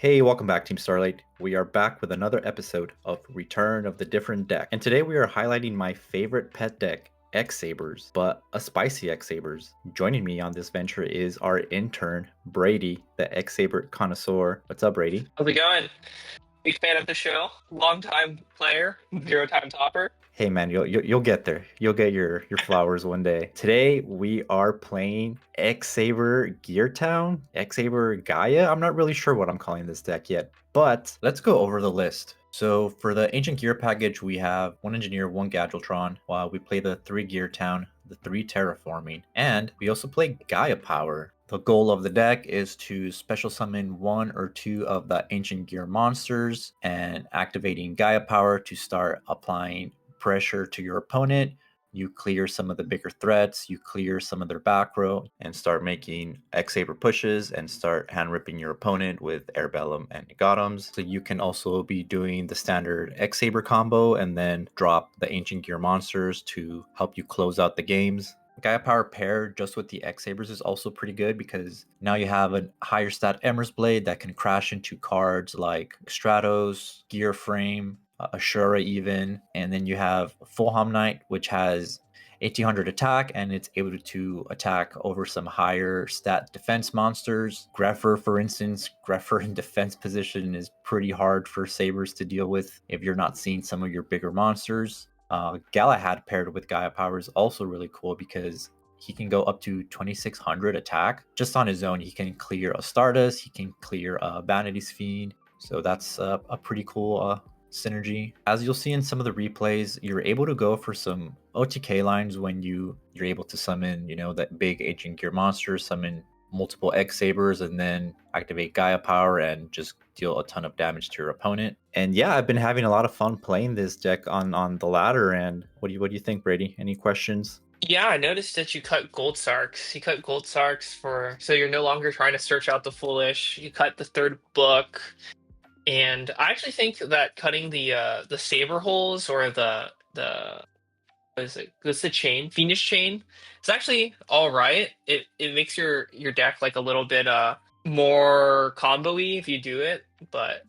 Hey, welcome back, Team Starlight. We are back with another episode of Return of the Different Deck. And today we are highlighting my favorite pet deck, X-Sabers, but a spicy X-Sabers. Joining me on this venture is our intern, Brady, the X-Saber connoisseur. What's up, Brady? How's it going? Big fan of the show. Long time player. Zero time topper. Hey man, you'll get there. You'll get your flowers one day. Today we are playing X-Saber GEARTOWN, X-Saber Gaia. I'm not really sure what I'm calling this deck yet, but let's go over the list. So for the Ancient Gear package, we have one Engineer, one Gadgetron, while we play the 3 GEARTOWN, the 3 Terraforming, and we also play Gaia Power. The goal of the deck is to special summon one or two of the Ancient Gear monsters and activating Gaia Power to start applying pressure to your opponent. You clear some of the bigger threats, you clear some of their back row, and start making X-Saber pushes and start hand ripping your opponent with Airbellum and Negatoms. So you can also be doing the standard X-Saber combo and then drop the Ancient Gear monsters to help you close out the games. Gaia Power paired just with the X-Sabers is also pretty good because now you have a higher stat Ember's Blade that can crash into cards like Stratos, Gear Frame, Ashura even, and then you have Fulham Knight, which has 1800 attack and it's able to attack over some higher stat defense monsters. Grepher, for instance, Grepher in defense position is pretty hard for Sabers to deal with if you're not seeing some of your bigger monsters. Galahad paired with Gaia Power is also really cool because he can go up to 2600 attack. Just on his own, he can clear a Stardust, he can clear a Vanity's Fiend. So that's a pretty cool synergy. As you'll see in some of the replays, you're able to go for some OTK lines when you're able to summon, that big Ancient Gear monster, summon multiple X-Sabers, and then activate Gaia Power and just deal a ton of damage to your opponent. And yeah, I've been having a lot of fun playing this deck on the ladder. And what do you think, Brady? Any questions? Yeah, I noticed that you cut Gold Sarks. You cut Gold Sarks so you're no longer trying to search out the foolish. You cut the third book. And I actually think that cutting the saber holes or the what is it? What's the chain? Fiendish chain. It's actually all right. It makes your deck like a little bit more combo-y if you do it, but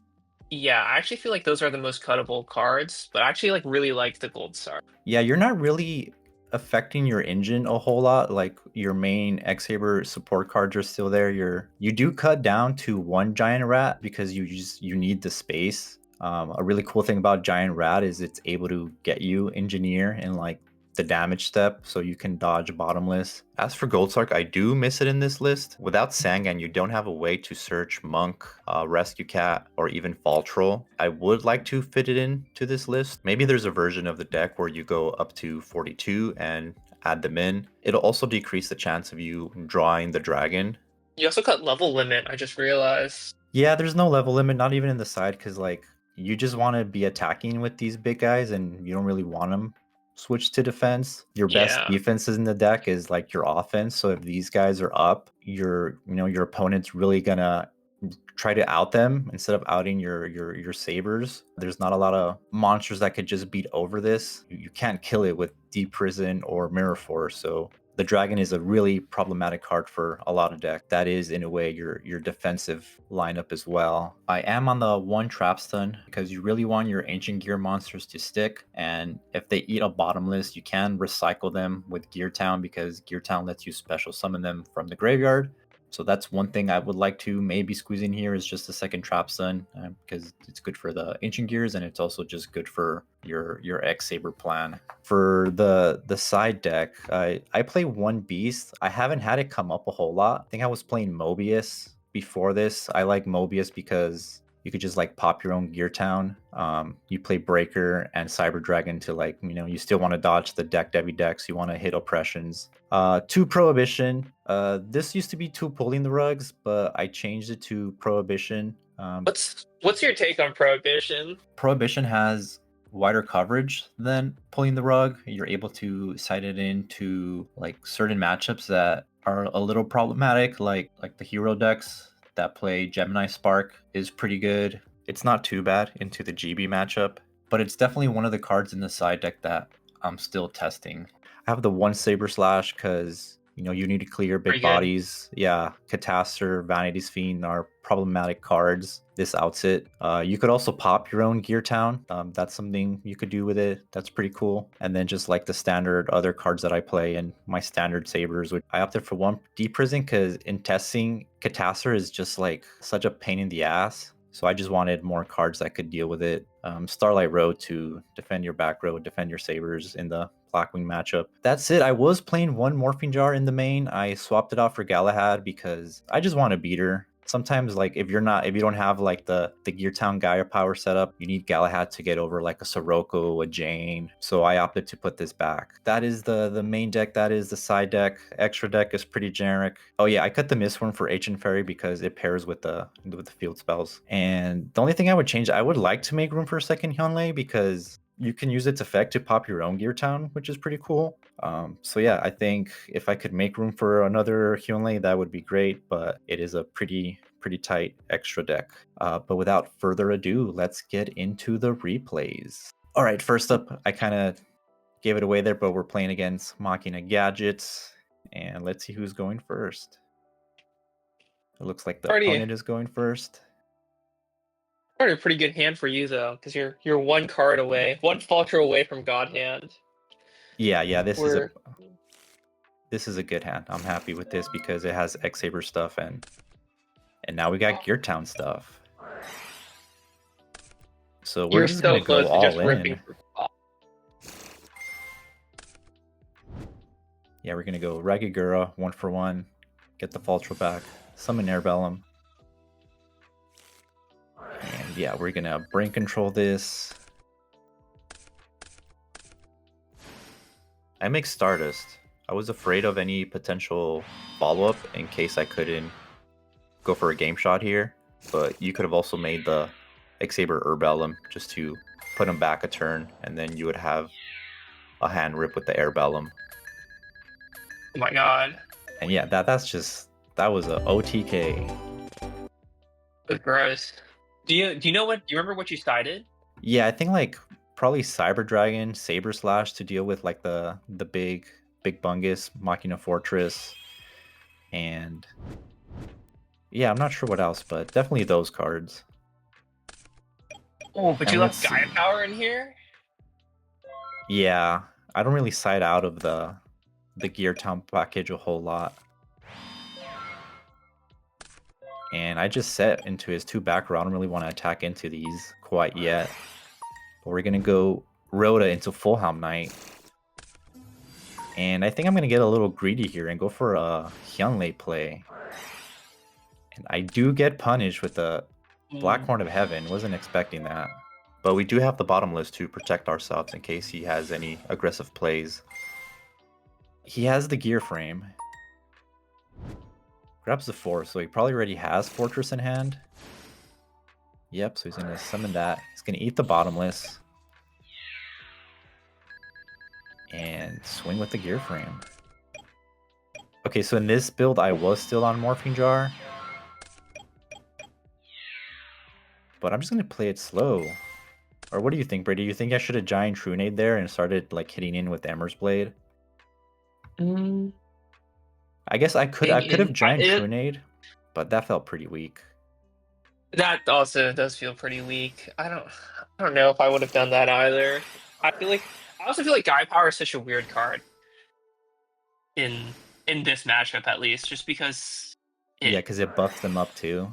yeah, I actually feel like those are the most cuttable cards, but I actually like really like the Gold Star. Yeah, you're not really affecting your engine a whole lot. Like your main X-Saber support cards are still there. You do cut down to one Giant Rat because you need the space. A really cool thing about Giant Rat is it's able to get you Engineer in like the damage step, so you can dodge bottomless. As for Goldsark, I do miss it in this list. Without Sangan, you don't have a way to search Monk, Rescue Cat, or even Fall Troll. I would like to fit it in to this list. Maybe there's a version of the deck where you go up to 42 and add them in. It'll also decrease the chance of you drawing the dragon. You also cut level limit, I just realized. Yeah, there's no level limit, not even in the side, because like you just want to be attacking with these big guys and you don't really want them switch to defense. Your best Yeah. defenses in the deck is like your offense. So if these guys are up, your opponent's really gonna try to out them instead of outing your sabers. There's not a lot of monsters that could just beat over this. You can't kill it with Deep Prison or Mirror Force. So the dragon is a really problematic card for a lot of decks. That is, in a way, your defensive lineup as well. I am on the one trap stun because you really want your Ancient Gear monsters to stick. And if they eat a bottomless, you can recycle them with GEARTOWN because GEARTOWN lets you special summon them from the graveyard. So that's one thing I would like to maybe squeeze in here is just a second trap stun because it's good for the Ancient Gears and it's also just good for your X-Saber plan. For the side deck, I play one Beast. I haven't had it come up a whole lot. I think I was playing Mobius before this. I like Mobius because you could just like pop your own GEARTOWN. You play Breaker and Cyber Dragon to like, you still want to dodge the deck heavy decks. You want to hit oppressions. Two Prohibition. This used to be two Pulling the Rugs, but I changed it to Prohibition. What's your take on Prohibition? Prohibition has wider coverage than Pulling the Rug. You're able to side it into like certain matchups that are a little problematic, like the hero decks that play Gemini Spark is pretty good. It's not too bad into the GB matchup, but it's definitely one of the cards in the side deck that I'm still testing. I have the one Saber Slash because You know, you need to clear Pretty big good. bodies. Yeah, Catastor, Vanity's Fiend are problematic cards. This outs it. You could also pop your own GEARTOWN. That's something you could do with it. That's pretty cool. And then just like the standard other cards that I play and my standard sabers, which I opted for one Deep Prison because in testing, Catastor is just like such a pain in the ass. So I just wanted more cards that could deal with it. Starlight Road to defend your back row, defend your sabers in the Blackwing matchup. That's it. I was playing one Morphing Jar in the main. I swapped it out for Galahad because I just want to beat her. Sometimes like if you don't have like the GEARTOWN Gaia power setup, you need Galahad to get over like a Sirocco, a Jane. So I opted to put this back. That is the main deck. That is the side deck. Extra deck is pretty generic. Oh yeah, I cut the Mistworm for Ancient Fairy because it pairs with the field spells. And the only thing I would change, I would like to make room for a second Hyunlei because you can use its effect to pop your own GEARTOWN, which is pretty cool. So yeah, I think if I could make room for another Hyunlei, that would be great, but it is a pretty tight extra deck. But without further ado, let's get into the replays. All right, first up, I kind of gave it away there, but we're playing against Machina Gadgets, and let's see who's going first. It looks like the opponent is going first. Probably a pretty good hand for you though, because you're one card away, one falter away from God Hand. Yeah, this is a good hand. I'm happy with this because it has X-Saber stuff and now we got GEARTOWN stuff. So we're just gonna go all in. Yeah, we're gonna go Ragigura 1-for-1, get the Faltro back, summon Airbellum. And yeah, we're gonna brain control this. I make Stardust. I was afraid of any potential follow-up in case I couldn't go for a game shot here, but you could have also made the X-Saber Airbellum just to put him back a turn, and then you would have a hand rip with the Airbellum. Oh my god. And yeah, that was a OTK. That's gross. Do you remember what you sided? Yeah, I think like probably Cyber Dragon, Saber Slash to deal with like the big bungus, Machina Fortress, and yeah, I'm not sure what else, but definitely those cards. Oh, but you left Gaia Power in here? Yeah, I don't really side out of the GEARTOWN package a whole lot. And I just set into his 2 back row. I don't really want to attack into these quite yet. But we're going to go Rhoda into Fullhelm Knight. And I think I'm going to get a little greedy here and go for a Hyunlei play. And I do get punished with the Black Horn of Heaven. Wasn't expecting that. But we do have the Bottomless to protect ourselves in case he has any aggressive plays. He has the Gear Frame. Grabs the 4, so he probably already has Fortress in hand. Yep, so he's going to summon that. He's going to eat the Bottomless. And swing with the Gear Frame. Okay, so in this build, I was still on Morphing Jar. But I'm just going to play it slow. Or what do you think, Brady? Do you think I should have Giant Trunade there and started like hitting in with Emmer's Blade? I guess I could have Giant Trunade, but that felt pretty weak. That also does feel pretty weak. I don't know if I would have done that either. I also feel like Gaia Power is such a weird card in this matchup, at least, just because. Because it buffs them up too.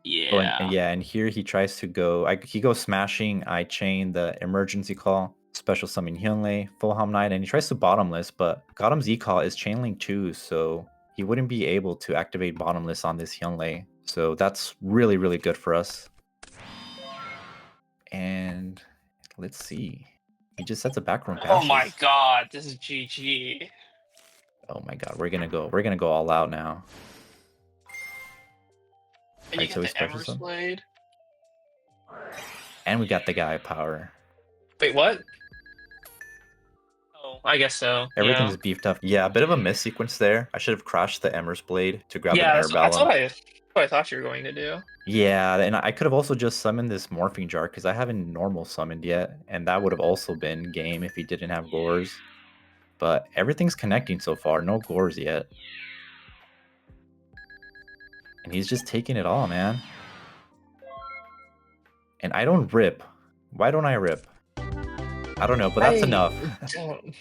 Yeah. And here he tries to go. He goes smashing. I chain the emergency call, special summon Hyunlei, Fullhelm Knight, and he tries to bottomless. But Gotham Z call is chain link 2, so he wouldn't be able to activate bottomless on this Hyunlei. So that's really, really good for us. And let's see. He just sets a back row. Oh my god, this is GG. Oh my god, we're gonna go all out now. And you get the Emmer's Blade. And we got the Gaia Power. Wait, what? Oh, I guess so. Everything's beefed up. Yeah, a bit of a miss sequence there. I should have crashed the Emmer's Blade to grab an Airbellum. That's what I thought you were going to do. Yeah, and I could have also just summoned this Morphing Jar because I haven't normal summoned yet, and that would have also been game if he didn't have Gores. But everything's connecting so far. No gores yet. And he's just taking it all, man. And I don't rip. Why don't I rip? I don't know, but that's enough. Don't.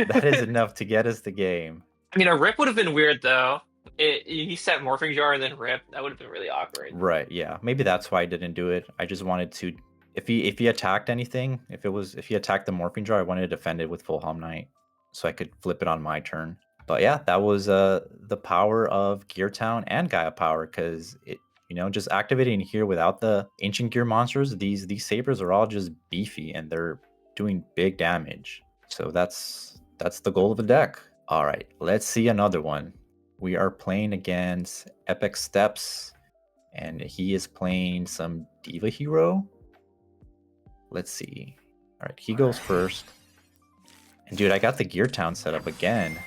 That is enough to get us the game. I mean, a rip would have been weird though. He set morphing jar and then rip. That would have been really awkward. Right, yeah. Maybe that's why I didn't do it. I just wanted to, if he attacked anything, if he attacked the morphing jar, I wanted to defend it with full Hom Knight so I could flip it on my turn. But yeah, that was the power of GEARTOWN and Gaia power, because it, just activating here without the ancient gear monsters, these sabers are all just beefy and they're doing big damage. So that's the goal of the deck. All right, let's see another one. We are playing against Epic Steps, and he is playing some Diva Hero. Let's see. All right, he goes first. And dude, I got the GEARTOWN set up again,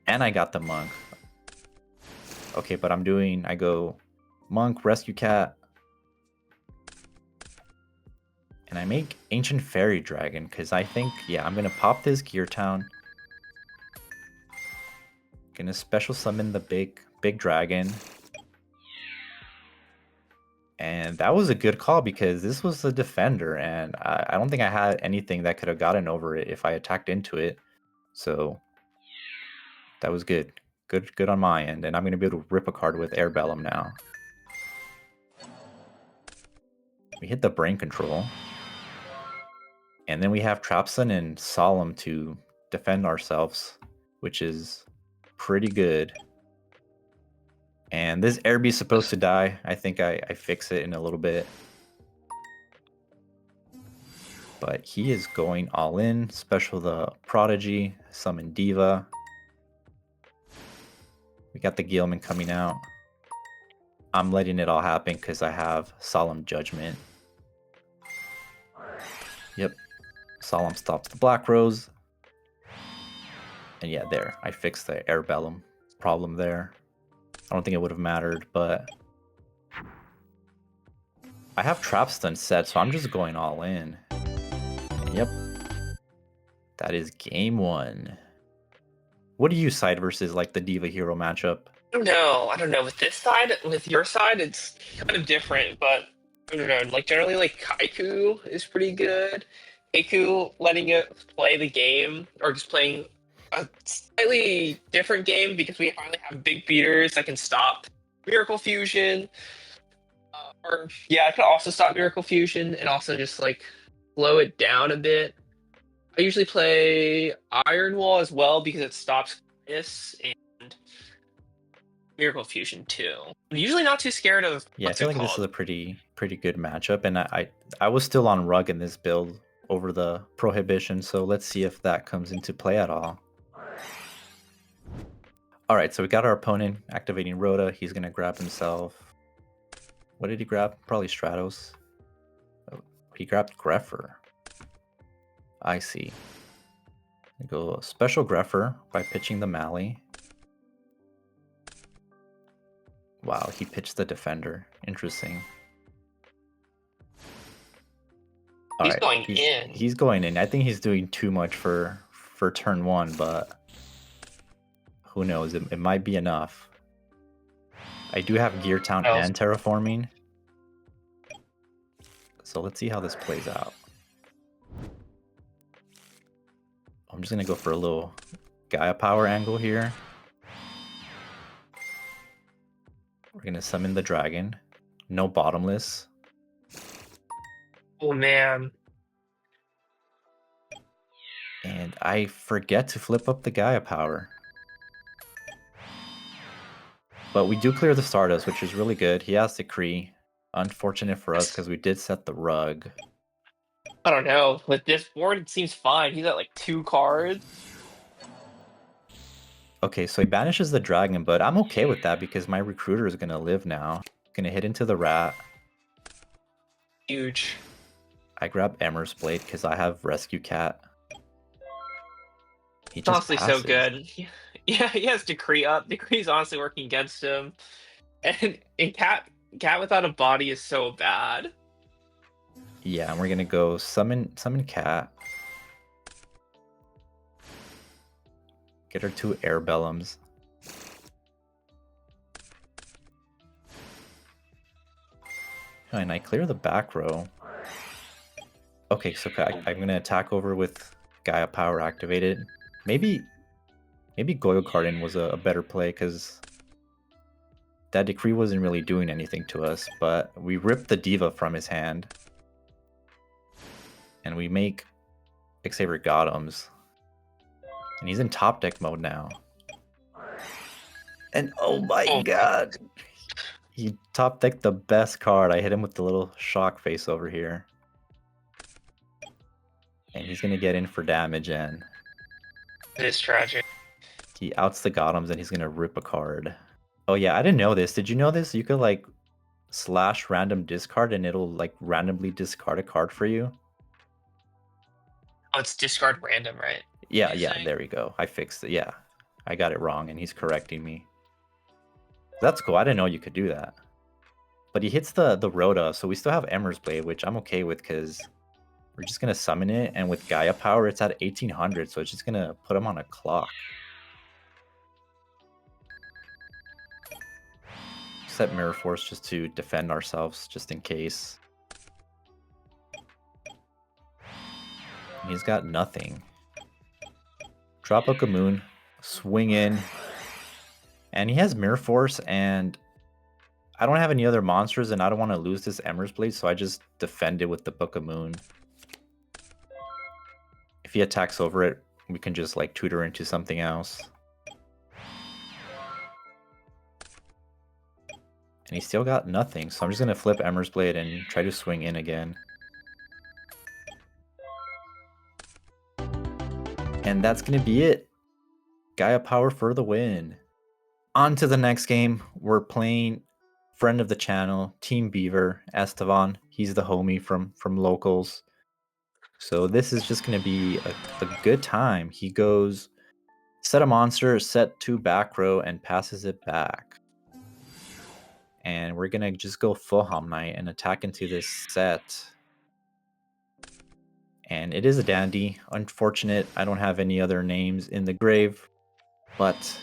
and I got the Monk. Okay, but I go Monk, Rescue Cat, and I make Ancient Fairy Dragon, because I think, yeah, I'm going to pop this GEARTOWN. Gonna special summon the big dragon. And that was a good call, because this was a defender, and I don't think I had anything that could have gotten over it if I attacked into it. So that was good. Good on my end. And I'm going to be able to rip a card with Airbellum now. We hit the Brain Control. And then we have Trapson and Solemn to defend ourselves, which is pretty good. And this Airbee's supposed to die. I think I fix it in a little bit. But he is going all in. Special the Prodigy, summon Diva. We got the Gilman coming out. I'm letting it all happen because I have Solemn Judgment. Yep. Solemn stops the Black Rose. And yeah, there. I fixed the Airbellum problem there. I don't think it would have mattered, but I have Trap Stun set, so I'm just going all in. And yep. That is game one. What do you side versus like the Diva Hero matchup? I don't know. With this side, with your side, it's kind of different, but I don't know. Like generally, like Kaiku is pretty good. Kaiku letting it play the game, or just playing a slightly different game because we finally have big beaters that can stop Miracle Fusion. Or yeah, I could also stop Miracle Fusion and also just like slow it down a bit. I usually play Iron Wall as well because it stops this and Miracle Fusion too. I'm usually not too scared of. Yeah, I feel like this is a pretty good matchup, and I was still on Rug in this build over the Prohibition, so let's see if that comes into play at all. All right, so we got our opponent activating Rhoda. He's gonna grab himself. What did he grab? Probably Stratos. Oh, he grabbed Greffer. I see. I go special Greffer by pitching the Mally. Wow, he pitched the Defender. Interesting. He's going in. He's going in. I think he's doing too much for turn one, but who knows? It might be enough. I do have GEARTOWN and Terraforming. So let's see how this plays out. I'm just going to go for a little Gaia Power angle here. We're going to summon the dragon. No Bottomless. Oh, man. And I forget to flip up the Gaia Power. But we do clear the Stardust, which is really good. He has Decree. Unfortunate for us because we did set the Rug. I don't know. With this board, it seems fine. He's at like 2 cards. Okay, so he banishes the dragon, but I'm okay with that because my Recruiter is going to live now. Going to hit into the Rat. Huge. I grab Emmer's Blade because I have Rescue Cat. It's honestly so good. Yeah, he has Decree up. Decree's honestly working against him. And Cat without a body is so bad. Yeah, and we're going to go summon Cat. Get her 2 Airbellums. And I clear the back row. Okay, so I'm gonna attack over with Gaia Power activated. Maybe Goyo was a better play because that decree wasn't really doing anything to us, but we ripped the Diva from his hand. And we make X-Saber Gothams. And he's in top deck mode now. And oh my god! He top decked the best card. I hit him with the little shock face over here. And he's gonna get in for damage, and It is tragic. he outs the Gothams and he's gonna rip a card. Oh yeah, I didn't know this. Did you know this? You could like slash random discard and it'll like randomly discard a card for you. Oh, it's discard random, right? Yeah, there we go. I fixed it. Yeah, I got it wrong and he's correcting me. That's cool. I didn't know you could do that. But he hits the Rhoda, so we still have Emmer's Blade, which I'm okay with because we're just going to summon it. And with Gaia Power, it's at 1800, so it's just going to put him on a clock. Set Mirror Force just to defend ourselves, just in case. And he's got nothing. Drop Book of Moon, swing in. And he has Mirror Force, and I don't have any other monsters, and I don't want to lose this Emmer's Blade, so I just defend it with the Book of Moon. If he attacks over it, we can just like tutor into something else. And he's still got nothing, so I'm just going to flip Emmer's Blade and try to swing in again. And that's going to be it. Gaia Power for the win. On to the next game. We're playing friend of the channel, Team Beaver, Estevan. He's the homie from locals. So this is just going to be a good time. He goes, set a monster, set 2 back row, and passes it back. And we're going to just go full Hom Knight and attack into this set. And it is a dandy. Unfortunate, I don't have any other names in the grave. But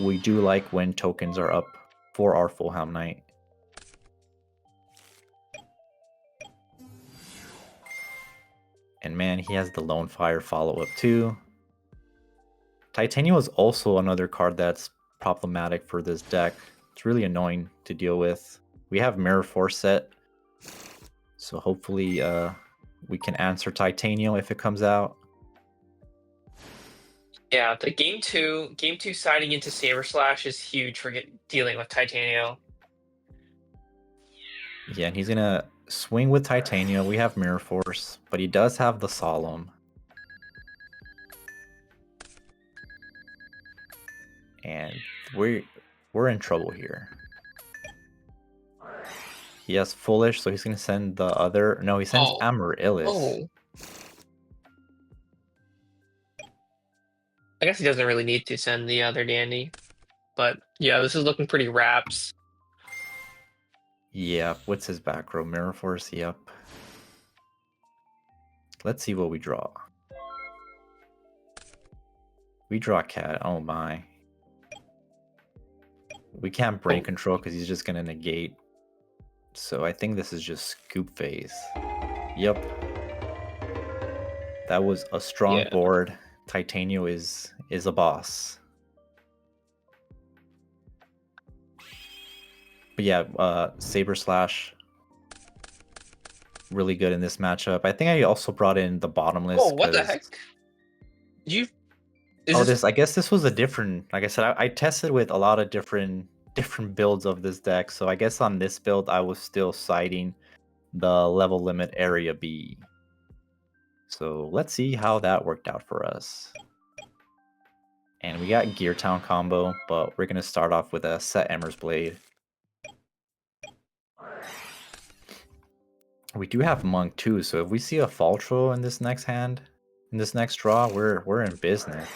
we do like when tokens are up for our full Hom Knight. And man, he has the Lone Fire follow-up too. Titania is also another card that's problematic for this deck. It's really annoying to deal with. We have Mirror Force set, so hopefully we can answer Titania if it comes out. Yeah, the game two siding into Saber Slash is huge for dealing with Titania. Yeah, and he's gonna swing with Titania. We have Mirror Force, but he does have the Solemn. And we're in trouble here. He has Foolish, so he's gonna send the other. No, he sends Amaryllis. Oh. I guess he doesn't really need to send the other dandy. But yeah, this is looking pretty wraps. Yeah, what's his back row? Mirror Force, yep. Let's see what we draw. We draw Cat, oh my. We can't brain control because he's just gonna negate. So I think this is just scoop phase. Yep. That was a strong board. Titania is a boss. But yeah, Saber Slash, really good in this matchup. I think I also brought in the Bottomless. Oh, what the heck? I guess this was a different. Like I said, I tested with a lot of different builds of this deck. So I guess on this build, I was still citing the level limit area B. So let's see how that worked out for us. And we got GEARTOWN combo, but we're gonna start off with a set Emmer's Blade. We do have Monk too, so if we see a Faltro in this next hand, in this next draw, we're in business.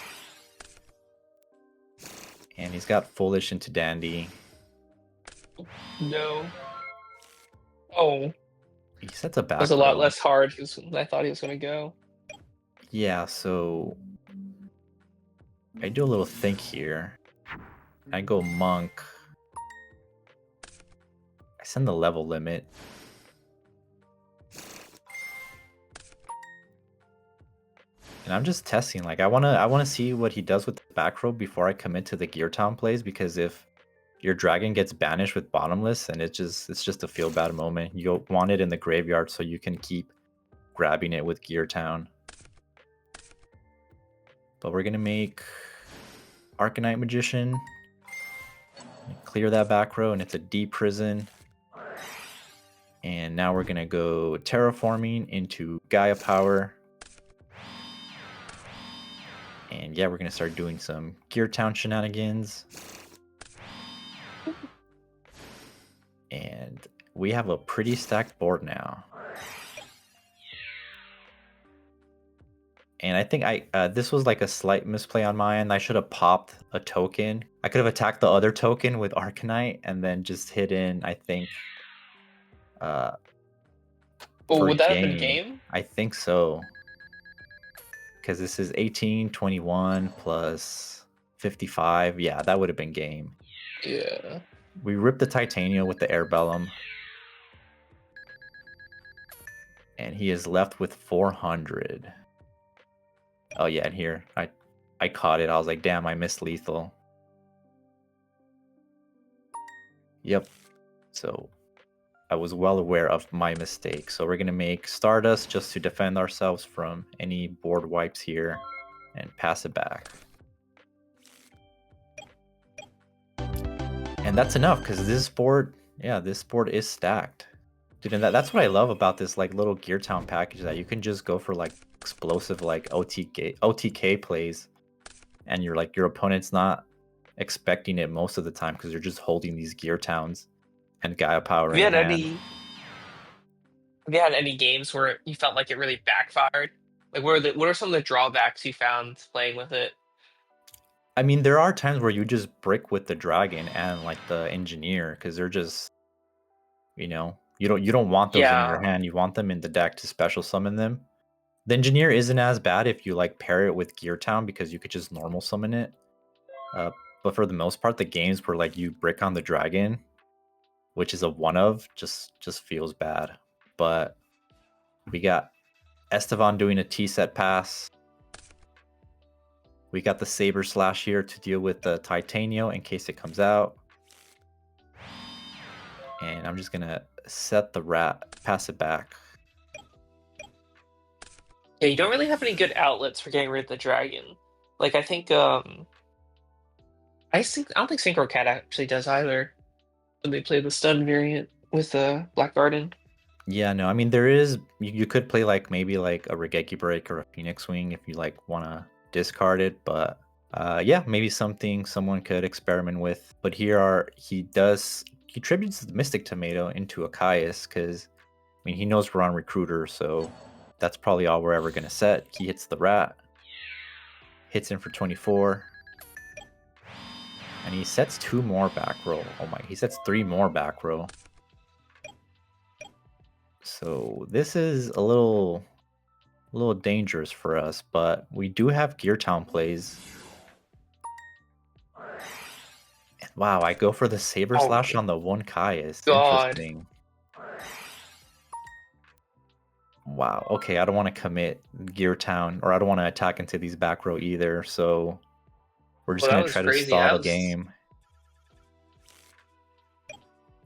And he's got Foolish into Dandy. No. Oh. He sets a back. That was a lot less hard than I thought he was going to go. Yeah, so I do a little think here. I go monk. I send the level limit. And I'm just testing. Like I wanna see what he does with the back row before I commit to the GEARTOWN plays, because if your dragon gets banished with bottomless, and it's just a feel bad moment. You want it in the graveyard so you can keep grabbing it with GEARTOWN. But we're gonna make Arcanite Magician. Clear that back row, and it's a deep prison. And now we're gonna go terraforming into Gaia Power. And yeah, we're gonna start doing some GEARTOWN shenanigans. And we have a pretty stacked board now. And I think this was like a slight misplay on my end. I should have popped a token. I could have attacked the other token with Arcanite and then just hit in, I think, Oh, for would that have been game. game? I think so. Because this is 18, 21 plus 55. Yeah, that would have been game. Yeah. We ripped the Titania with the Airbellum. And he is left with 400. Oh yeah, and here I caught it. I was like, damn, I missed lethal. Yep. So I was well aware of my mistake. So we're gonna make Stardust just to defend ourselves from any board wipes here and pass it back. And that's enough, because this board, yeah, this board is stacked. Dude, and that's what I love about this like little GEARTOWN package, that you can just go for like explosive like OTK plays, and you're like, your opponent's not expecting it most of the time because you're just holding these GEARTOWNs and Gaia Power Have you in had hand. any games where you felt like it really backfired? Like, what are some of the drawbacks you found playing with it? I mean, there are times where you just brick with the dragon and like the engineer, because they're just, you don't want those in your Yeah. hand. You want them in the deck to special summon them. The engineer isn't as bad if you like pair it with GEARTOWN, because you could just normal summon it. But for the most part, the games where like you brick on the dragon, which is a one of, just feels bad. But we got Estevan doing a T-set pass. We got the Saber Slash here to deal with the Titanio in case it comes out. And I'm just gonna set the rat, pass it back. Yeah, you don't really have any good outlets for getting rid of the dragon. Like, I think I don't think Synchro Cat actually does either. When they play the stun variant with Black Garden. Yeah, no, I mean, there is, you could play like maybe like a Regeki Break or a Phoenix Wing if you like want to discard it, but yeah, maybe something someone could experiment with. But here he tributes the Mystic Tomato into a Caius, because I mean, he knows we're on Recruiter, so that's probably all we're ever gonna set. He hits the rat, hits him for 24, and he sets 2 more back row. Oh my, he sets 3 more back row. So this is a little dangerous for us, but we do have GEARTOWN plays. And wow, I go for the Saber Oh Slash my on the 1 Caius. God. Interesting. Wow, okay, I don't want to commit GEARTOWN, or I don't want to attack into these back row either, so we're just Well, that going to was try to crazy. stall That the was game.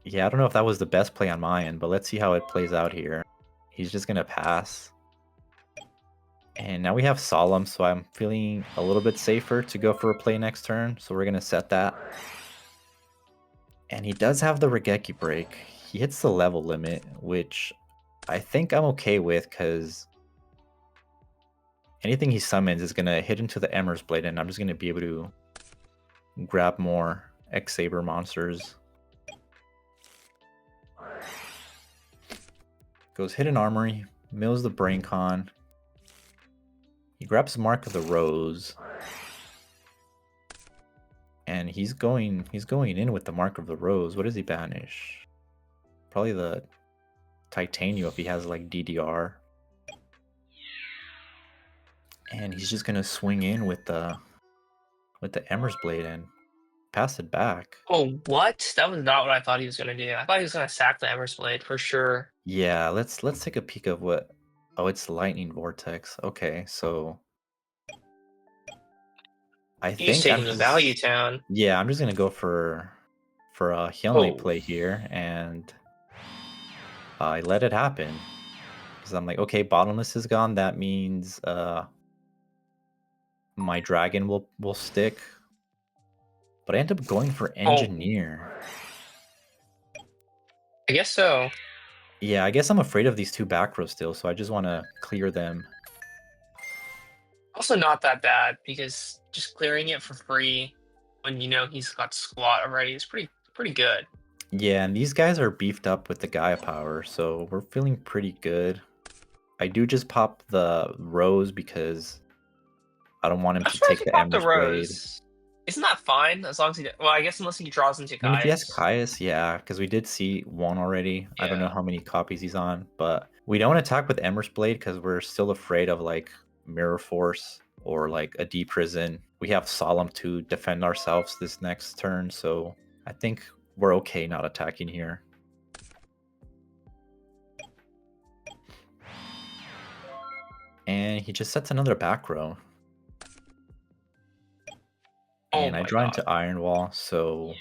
Yeah, I don't know if that was the best play on my end, but let's see how it plays out here. He's just going to pass. And now we have Solemn, so I'm feeling a little bit safer to go for a play next turn. So we're going to set that. And he does have the Regeki Break. He hits the level limit, which I think I'm okay with, because anything he summons is going to hit into the Emmer's Blade, and I'm just going to be able to grab more X-Saber monsters. Goes Hidden Armory, mills the Brain Con. He grabs Mark of the Rose. And he's going in with the Mark of the Rose. What does he banish? Probably the Titania if he has like DDR. And he's just gonna swing in with the with the Ember's Blade and pass it back. Oh, what? That was not what I thought he was gonna do. I thought he was gonna sack the Ember's Blade for sure. Yeah, let's take a peek of what. Oh, it's Lightning Vortex. Okay, so I He's think I'm taking the value just town. yeah, I'm just gonna go for a Hyunlei Oh, play here, and I let it happen because I'm like, okay, bottomless is gone. That means my dragon will stick, but I end up going for oh, engineer. I guess so. Yeah, I guess I'm afraid of these two back rows still, so I just want to clear them. Also, not that bad because just clearing it for free when you know he's got squat already is pretty good. Yeah, and these guys are beefed up with the Gaia power, so we're feeling pretty good. I do just pop the rose because I don't want him I'm to surprised take he the popped the Ember's Blade. rose. Isn't that fine as long as he? Well, I guess unless he draws into I mean, if he has Gaius. Caius, yeah, because we did see one already. I don't know Yeah. how many copies he's on, but we don't attack with Ember's Blade because we're still afraid of like Mirror Force or like a D Prison. We have Solemn to defend ourselves this next turn, so I think we're okay not attacking here. And he just sets another back row. Oh And I my draw god. into Iron Wall, so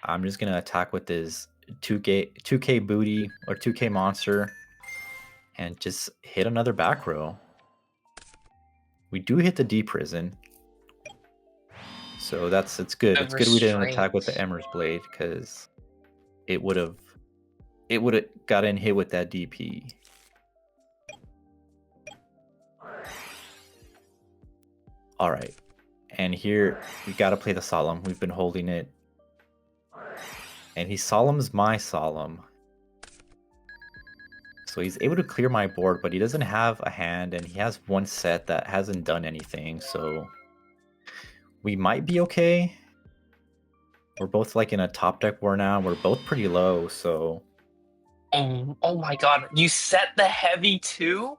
I'm just gonna attack with his 2K booty or 2K monster and just hit another back row. We do hit the D prison, so it's good. The It's good we didn't attack with the restraint. Ember's Blade because it would have gotten hit with that DP. All right, and here we gotta play the Solemn. We've been holding it, and he Solemn's my Solemn. So he's able to clear my board, but he doesn't have a hand, and he has one set that hasn't done anything, so we might be okay. We're both like in a top deck war now. We're both pretty low, so Oh my god. You set the heavy too?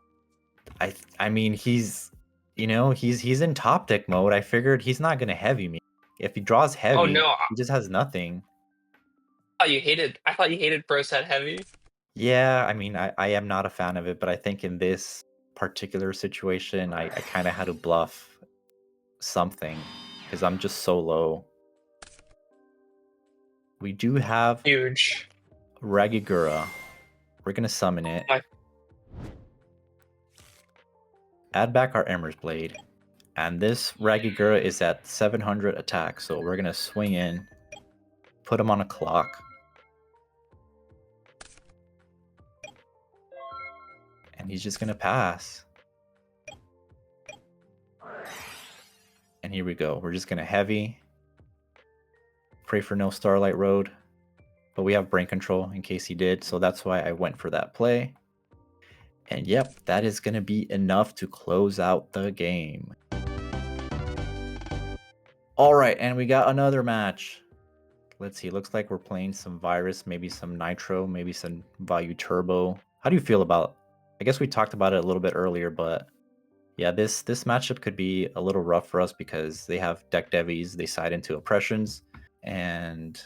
I mean he's he's in top deck mode. I figured he's not gonna heavy me. If he draws Oh heavy, no. he just has nothing. I thought you hated bro set heavy. Yeah, I mean I am not a fan of it, but I think in this particular situation I kinda had to bluff something because I'm just so low. We do have Huge. Ragigura. We're gonna summon it. My Add back our Ember's Blade. And this Ragigura is at 700 attack, so we're gonna swing in, put him on a clock. And he's just gonna pass. And here we go. We're just gonna heavy. Pray for no Starlight Road. But we have brain control in case he did, so that's why I went for that play. And yep, that is gonna be enough to close out the game. Alright, and we got another match. Let's see, looks like we're playing some Virus, maybe some Nitro, maybe some Value Turbo. How do you feel about, I guess we talked about it a little bit earlier, but yeah, this matchup could be a little rough for us because they have deck devies, they side into oppressions, and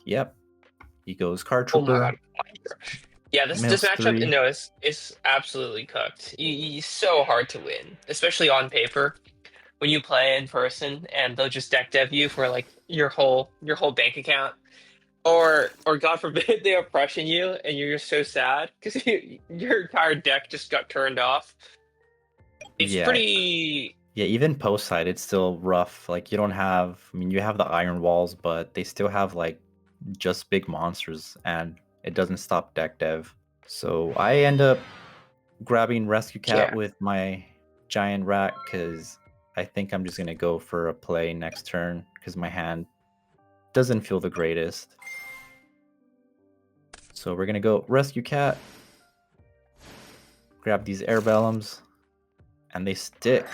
yep, he goes Card oh my Trooper, god. Yeah, this Mills matchup 3. no is absolutely cooked. He's so hard to win, especially on paper. When you play in person and they'll just deck dev you for like your whole bank account. Or God forbid they oppression you and you're just so sad because your entire deck just got turned off. It's Yeah, pretty. yeah, even post side, it's still rough. Like, you don't have, I mean, you have the Iron Walls, but they still have like just big monsters, and it doesn't stop deck dev. So I end up grabbing Rescue Cat Yeah. with my Giant Rat because I think I'm just gonna go for a play next turn because my hand doesn't feel the greatest. So we're gonna go Rescue Cat, grab these Air Bellums, and they stick.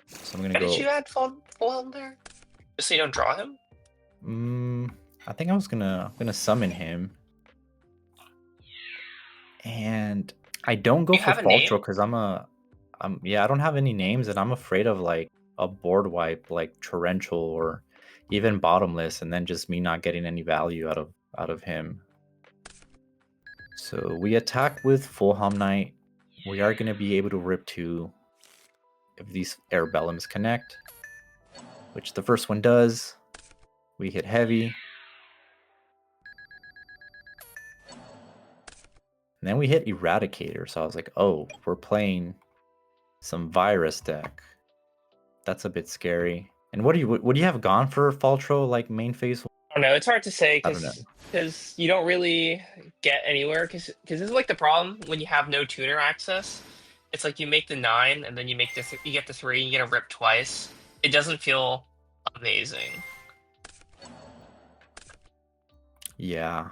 So I'm gonna Why did go. you add foil in there? Just so you don't draw him? I think I was gonna summon him, and I don't go You for have a name? Faltro because I'm a Yeah, I don't have any names, and I'm afraid of like a board wipe, like torrential or even bottomless, and then just me not getting any value out of him. So we attack with full Hum Knight. We are going to be able to rip 2 if these Airbellums connect, which the first one does. We hit heavy. And then we hit Eradicator, so I was like, oh, we're playing some virus deck. That's a bit scary. And what do you have gone for Faltro, like main phase? I don't know. It's hard to say I don't know. because you don't really get anywhere because this is like the problem when you have no tuner access. It's like you make the 9 and then you make you get the 3, you get a rip twice. It doesn't feel amazing. Yeah.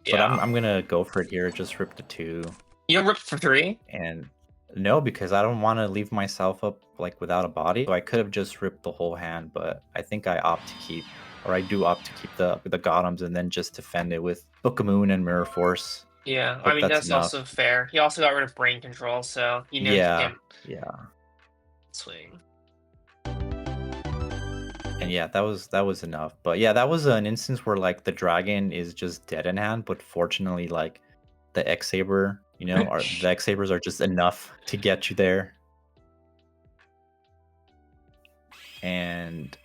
But Yeah. I'm gonna go for it here, just rip the 2. You don't rip for 3? And no, because I don't want to leave myself up like without a body. So I could have just ripped the whole hand, but I think I opt to keep, or I do opt to keep the Gothams and then just defend it with Book of Moon and Mirror Force. Yeah, I Hope mean that's that's enough. also fair. He also got rid of brain control, so you know he Yeah, can yeah. swing. And yeah, that was enough. But yeah, that was an instance where like the dragon is just dead in hand, but fortunately like the X-saber, or the X-sabers are just enough to get you there. And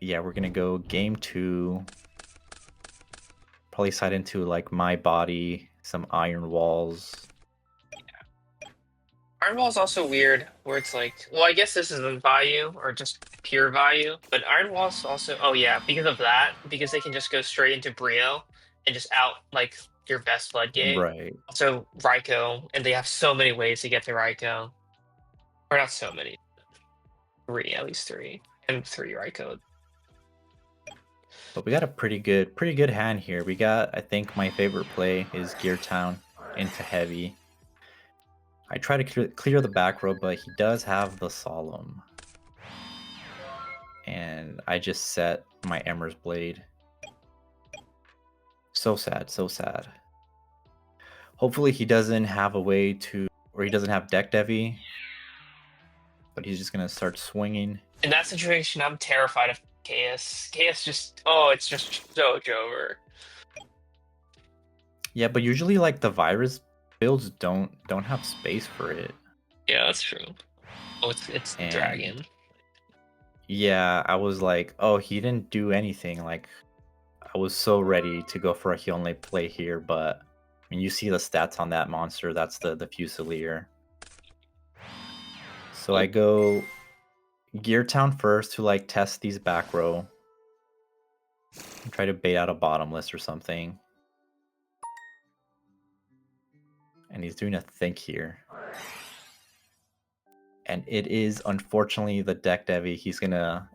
yeah, we're gonna go game 2. Probably side into like my body, some iron walls. Iron Wall is also weird, where it's like, well, I guess this isn't value or just pure value, but Iron Wall's also, oh yeah, because of that, because they can just go straight into Brio and just out like your best floodgate. Right. Also, Raikou, and they have so many ways to get to Raikou, or not so many, 3 at least 3, and 3 Raikou. But we got a pretty good hand here. We got, I think my favorite play is GEARTOWN into heavy. I try to clear the back row, but he does have the Solemn. And I just set my Emmer's Blade. So sad, so sad. Hopefully he doesn't have a way to, or he doesn't have deck Devi. But he's just going to start swinging. In that situation, I'm terrified of Chaos. Chaos just, oh, it's just so over. Yeah, but usually like the virus builds don't have space for it. Yeah, that's true. Oh, it's And Dragon. yeah, I was like, oh, he didn't do anything. Like, I was so ready to go for a heal and play here, but I mean, you see the stats on that monster. That's the Fusilier. So I go GEARTOWN first to like test these back row. And try to bait out a bottomless or something. And he's doing a think here. And it is unfortunately the deck Devi. He's gonna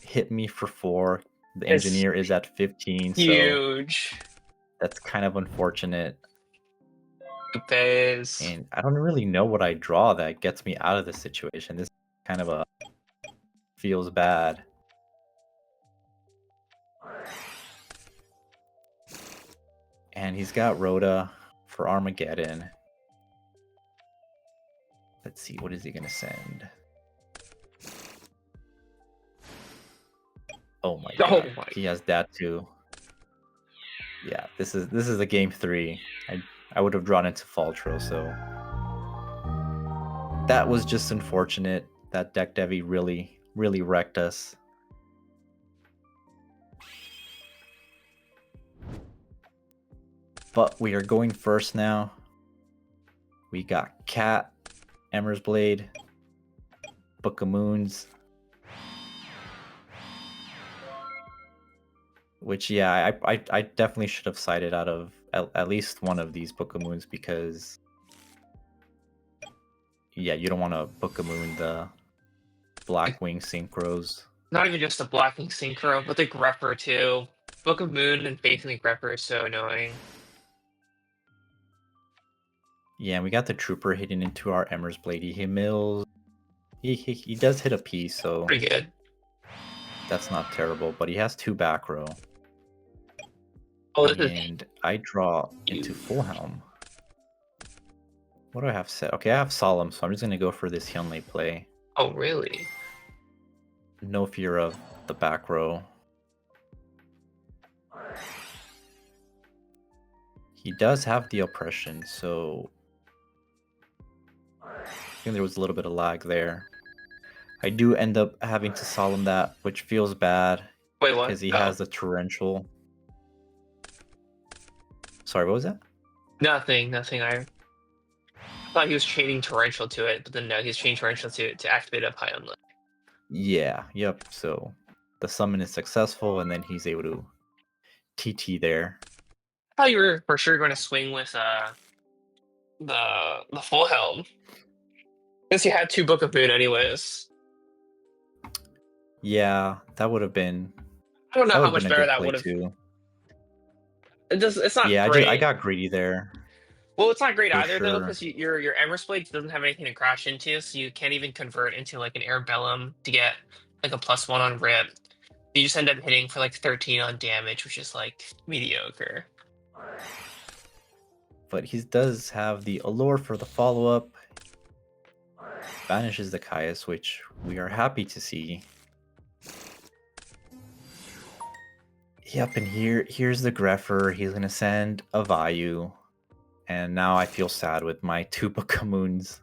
hit me for 4. The engineer is at 15, huge. so that's kind of unfortunate. Phase. And I don't really know what I draw that gets me out of this situation. This kind of feels bad. And he's got Rhoda for Armageddon. Let's see, what is he gonna send? Oh my god, he has that too. Yeah, this is a game 3. I would have drawn into Faltro, so that was just unfortunate. That deck Devi really wrecked us. But we are going first now. We got Cat, Emmer's Blade, Book of Moons. Which, yeah, I definitely should have sided out of at least one of these Book of Moons because, yeah, you don't want to Book of Moon the Blackwing Synchros. Not even just the Blackwing Synchro, but the Grepper too. Book of Moon and Faith in the Grepper is so annoying. Yeah, we got the Trooper hitting into our Emmer's Blade. He mills. He does hit a piece, so pretty good. That's not terrible, but he has 2 back row. Oh, and I draw into Full Helm. What do I have set? Okay, I have Solemn, so I'm just gonna go for this Hyunlei play. Oh, really? No fear of the back row. He does have the oppression, so I think there was a little bit of lag there. I do end up having to Solemn that, which feels bad Wait, what? because he Oh, has the torrential. Sorry, what was that? nothing. I thought he was chaining torrential to it, but then no, he's chaining torrential to activate up high on left. Yeah, yep. So the summon is successful, and then he's able to TT there. I thought you were for sure going to swing with the full helm. Since you had two Book of Moon anyways. Yeah, that would have been I don't know how a much better good that play would have. too. It's not Yeah, I great. got greedy there Well, it's not great for either though, sure. because your Embers Blade doesn't have anything to crash into, so you can't even convert into like an Airbellum to get like a +1 on rip. You just end up hitting for like 13 on damage, which is like mediocre. But he does have the allure for the follow-up. Banishes the Caius, which we are happy to see. Yep, and here's the Greffer. He's gonna send a Vayu. And now I feel sad with my two Book of Moons.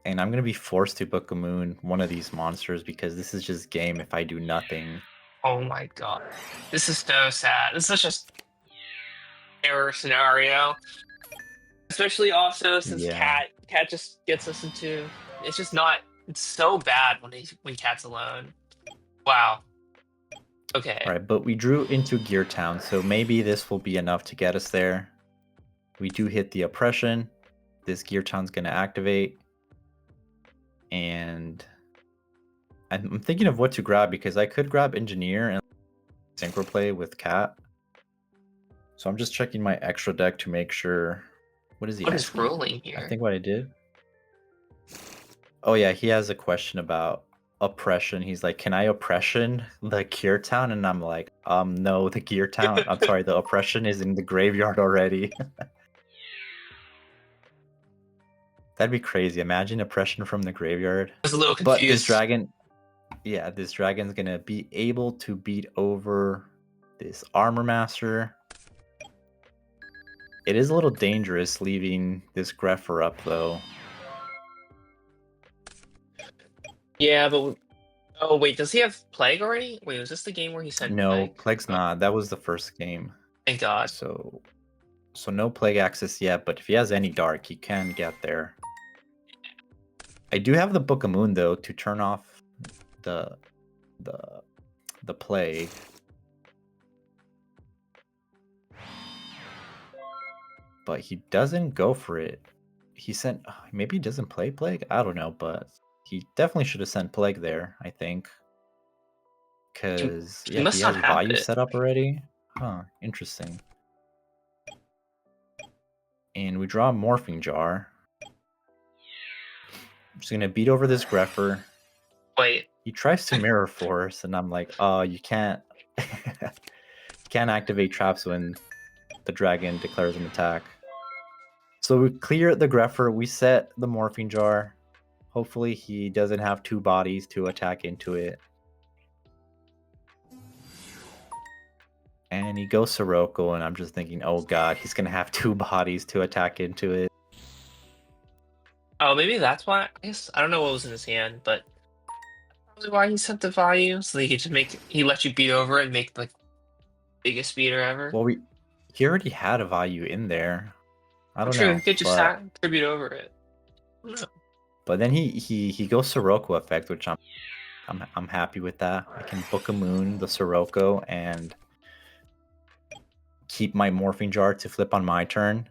And I'm gonna be forced to Book of Moon one of these monsters because this is just game if I do nothing. Oh my god. This is so sad. This is such a error scenario. Especially also since Yeah. Cat just gets us into it's just not it's so bad when Cat's alone. Wow. Okay. Alright, but we drew into GEARTOWN, so maybe this will be enough to get us there. We do hit the oppression. This GEARTOWN's gonna activate. And I'm thinking of what to grab because I could grab Engineer and synchro play with Cat. So I'm just checking my extra deck to make sure. What is he? What is rolling I here? think what I did. Oh yeah, he has a question about oppression. He's like, "Can I oppression the GEARTOWN?" And I'm like, no, the GEARTOWN. I'm sorry, the oppression is in the graveyard already." That'd be crazy. Imagine oppression from the graveyard. I was a little But this confused. dragon, yeah, this dragon's gonna be able to beat over this Armor Master. It is a little dangerous leaving this Greffer up, though. Yeah, but oh wait, does he have Plague already? Wait, was this the game where he sent No, Plague? Plague's Oh, not. That was the first game. thank God. So no Plague access yet, but if he has any Dark, he can get there. I do have the Book of Moon, though, to turn off the Plague. But he doesn't go for it. He sent... Maybe he doesn't play Plague? I don't know, but he definitely should have sent Plague there, I think. Because, He yeah, he must not has have Vayu it. set up already. Huh, interesting. And we draw a Morphing Jar. I'm just going to beat over this Greffer. Wait, He tries to Mirror Force, and I'm like, oh, you can't... you can't activate traps when the dragon declares an attack. So we clear the Greffer, we set the Morphing Jar. Hopefully he doesn't have two bodies to attack into it. And he goes Sirocco, and I'm just thinking, oh god, he's gonna have two bodies to attack into it. oh maybe that's why. I guess I don't know what was in his hand, but probably why he sent the Value so he could just he let you beat over it and make like biggest speeder ever. Well, he already had a Value in there. I don't True, know, he could just but tribute over it. I don't know. but then he goes Sirocco effect, which I'm happy with that. I can Book a Moon, the Sirocco, and keep my Morphing Jar to flip on my turn.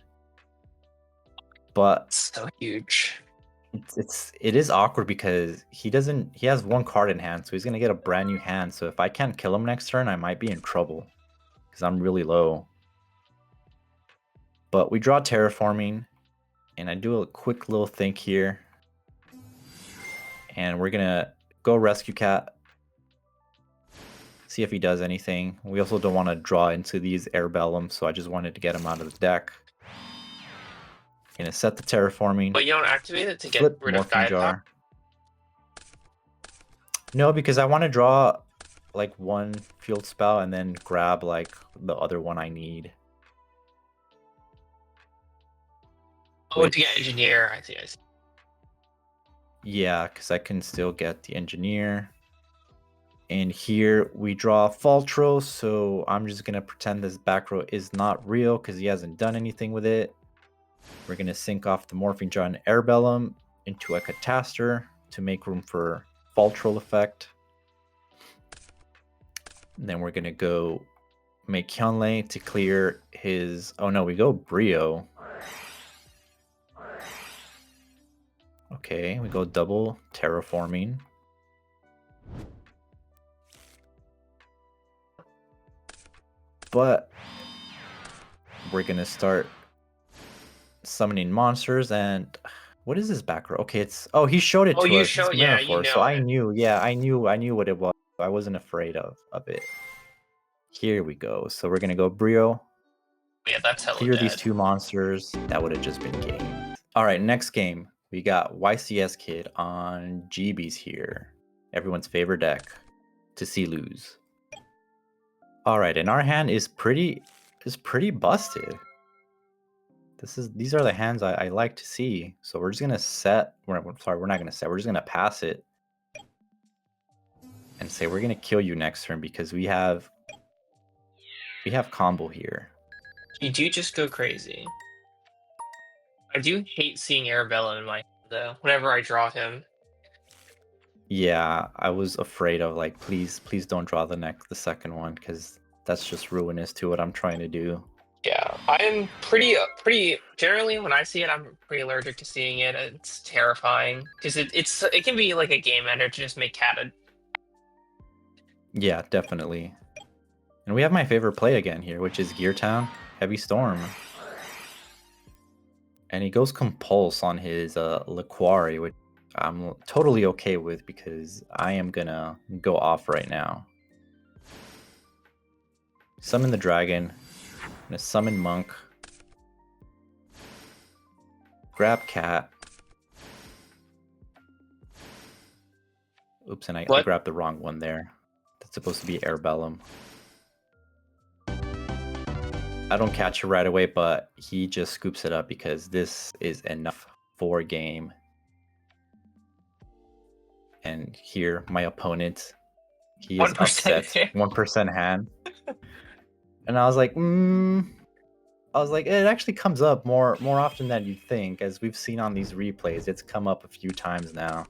But So huge. it is awkward because he has one card in hand, so he's gonna get a brand new hand. So if I can't kill him next turn, I might be in trouble because I'm really low. But we draw Terraforming, and I do a quick little think here, and we're gonna go Rescue Cat, see if he does anything. We also don't want to draw into these Airbellums, so I just wanted to get him out of the deck. Gonna set the terraforming. But you don't activate it to get Flip rid of morphing Gaia power? jar. No, because I want to draw like one field spell and then grab like the other one I need. Oh, to get engineer. I see. Yeah, because I can still get the engineer. And here we draw Faltro, so I'm just going to pretend this back row is not real because he hasn't done anything with it. We're going to sync off the Morphing Jar and Airbellum into a Cataster to make room for Faltro effect. And then we're going to go make Hyunlei to clear his... Oh no, we go Brio. Okay, we go double terraforming. But we're gonna start summoning monsters. And what is this back row? Okay, it's he showed it to you us. show, It's yeah, you Metaphor, know so I it. knew. Yeah, I knew what it was. I wasn't afraid of it. Here we go. So we're gonna go Brio. Yeah, that's hella Clear dead. these two monsters. That would have just been game. All right, next game we got YCS Kid on GBs here. Everyone's favorite deck to see lose. All right, and our hand is pretty busted. These are the hands I like to see. So we're just gonna set. We're not gonna set. We're just gonna pass it and say we're gonna kill you next turn because we have combo here. You do just go crazy. I do hate seeing Arabella in my hand, though. Whenever I draw him. Yeah, I was afraid of like, please don't draw the second one because that's just ruinous to what I'm trying to do. Yeah, I'm pretty generally when I see it, I'm pretty allergic to seeing it. It's terrifying because it can be like a game ender to just make cat. Yeah, definitely. And we have my favorite play again here, which is GEARTOWN, Heavy Storm. And he goes Compulse on his Liquari, which I'm totally okay with because I am gonna go off right now. Summon the dragon. I'm gonna summon Monk. Grab Cat. Oops, and I grabbed the wrong one there. That's supposed to be Airbellum. I don't catch it right away, but he just scoops it up because this is enough for game. And here, my opponent, he is 1% upset. hand. 1% hand. And I was like, it actually comes up more often than you'd think, as we've seen on these replays. It's come up a few times now.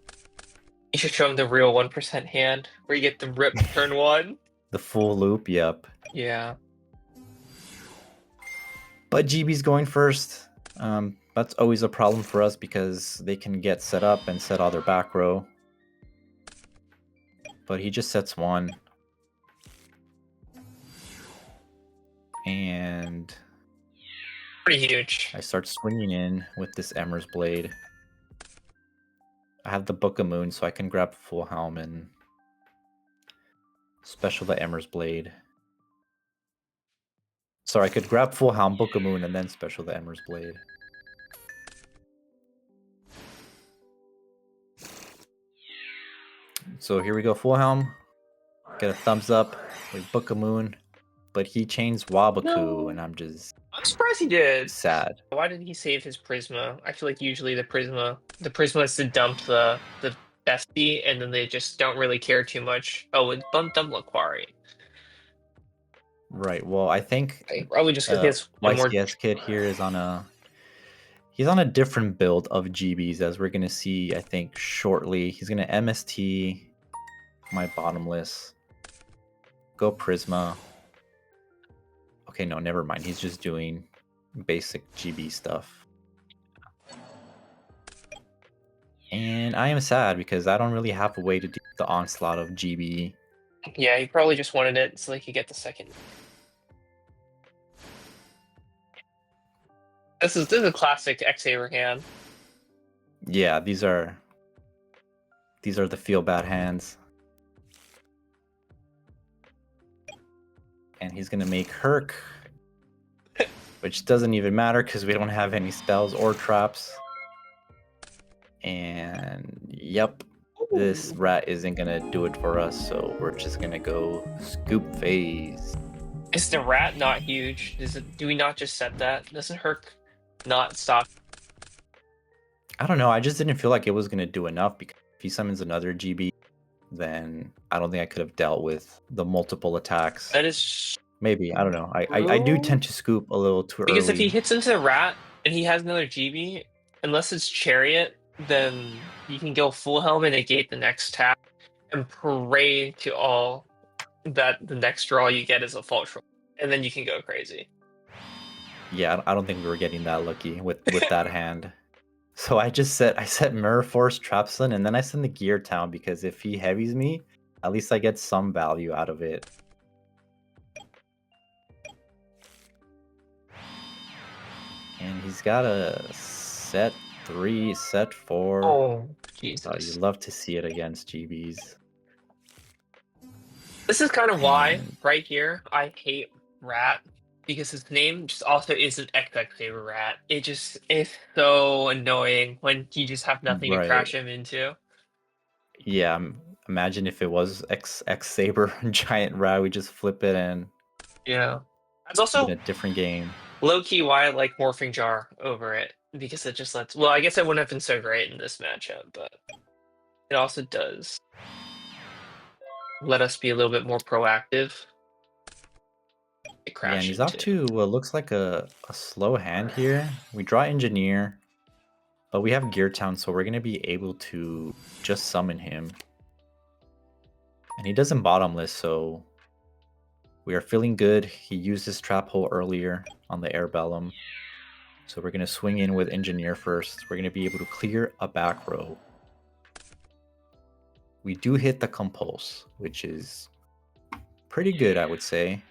You should show him the real 1% hand where you get the rip turn one. The full loop, yep. Yeah. But GB's going first. That's always a problem for us because they can get set up and set all their back row. But he just sets one. And Pretty huge. I start swinging in with this Emmer's Blade. I have the Book of Moon, so I can grab Full Helm and special the Emmer's Blade. Sorry, I could grab Full Helm, Book of Moon, and then special the Emmer's Blade. So here we go, Full Helm. Get a thumbs up with Book of Moon. But he chains Wabaku, and I'm surprised he did. Sad. Why did he save his Prisma? I feel like usually the Prisma is to dump the bestie, and then they just don't really care too much. Oh, it bumped up Laquari. Right. Well, I think probably just because YCS Kid here is on a different build of GBs, as we're gonna see. I think shortly he's gonna MST my bottomless. Go Prisma. Okay, no, never mind. He's just doing basic GB stuff. And I am sad because I don't really have a way to do the onslaught of GB. Yeah, he probably just wanted it so they could get the second. This is a classic x-saber hand. Yeah, these are the feel bad hands. And he's gonna make Herc. which doesn't even matter because we don't have any spells or traps. And yep, this rat isn't gonna do it for us, so we're just gonna go scoop phase. Is the rat not huge? Do we not just set that? Doesn't Herc not stop? I don't know, I just didn't feel like it was gonna do enough because if he summons another GB, then I don't think I could have dealt with the multiple attacks. That is Maybe, I don't know. I do tend to scoop a little too because if he early. hits into the rat and he has another GB, unless it's Chariot, then you can go full helm and negate the next tap and pray to all that the next draw you get is a fault roll, and then you can go crazy. Yeah, I don't think we were getting that lucky with that hand. So I set Mirror Force, Trapstun, and then I send the GEARTOWN because if he heavies me, at least I get some value out of it. And he's got a set 3, set 4. Oh, Jesus. You love to see it against GBs. This is kind of why, right here, I hate Rat, because his name just also isn't xx-saber Rat. It just is so annoying when you just have nothing to crash him into. Yeah, imagine if it was x-saber Giant Rat, we just flip it and... Yeah. It's also in a different game. Low-key why I like Morphing Jar over it, because it just lets... Well, I guess it wouldn't have been so great in this matchup, but it also does let us be a little bit more proactive. Yeah, and he's off to what looks like a slow hand here. We draw Engineer, but we have GEARTOWN, so we're going to be able to just summon him. And he doesn't bottomless, so we are feeling good. He used his trap hole earlier on the Airbellum. So we're going to swing in with Engineer first. We're going to be able to clear a back row. We do hit the Compulse, which is pretty good, I would say.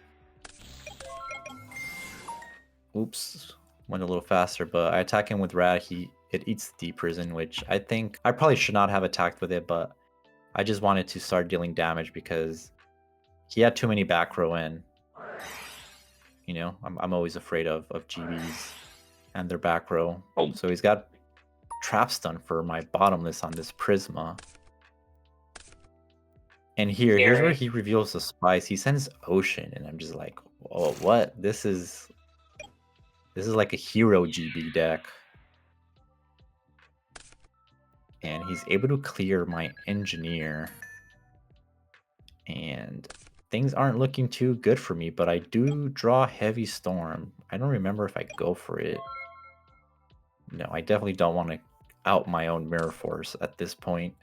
Oops, went a little faster, but I attack him with Rat. It eats Deep Prison, which I think I probably should not have attacked with it, but I just wanted to start dealing damage because he had too many back row in. You know, I'm always afraid of GBs and their back row. Oh. So he's got Trap Stun for my bottomless on this Prisma. And here's where he reveals the spice. He sends Ocean, and I'm just like, oh, what? This is like a hero GB deck. And he's able to clear my Engineer. And things aren't looking too good for me, but I do draw Heavy Storm. I don't remember if I go for it. No, I definitely don't want to out my own Mirror Force at this point.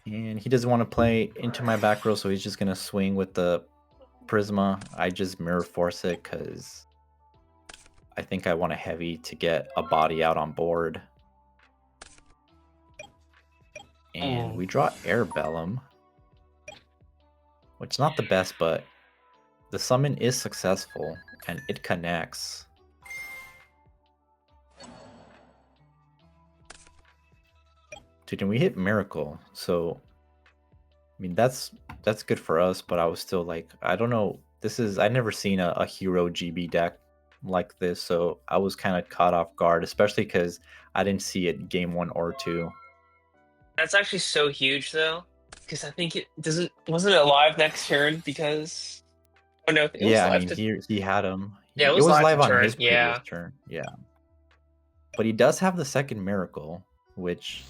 And he doesn't want to play into my back row, so he's just going to swing with the Prisma. I just Mirror Force it because I think I want a heavy to get a body out on board. And we draw Airbellum, which is not the best, but the summon is successful and it connects. Dude, and we hit Miracle, so I mean that's good for us, but I was still like, I don't know, I've never seen a hero GB deck like this, so I was kind of caught off guard, especially because I didn't see it game 1 or 2. That's actually so huge though, because I think wasn't it live next turn because it was live. I mean he had him. Yeah, it was live on turn. his previous turn. Yeah. But he does have the second Miracle, which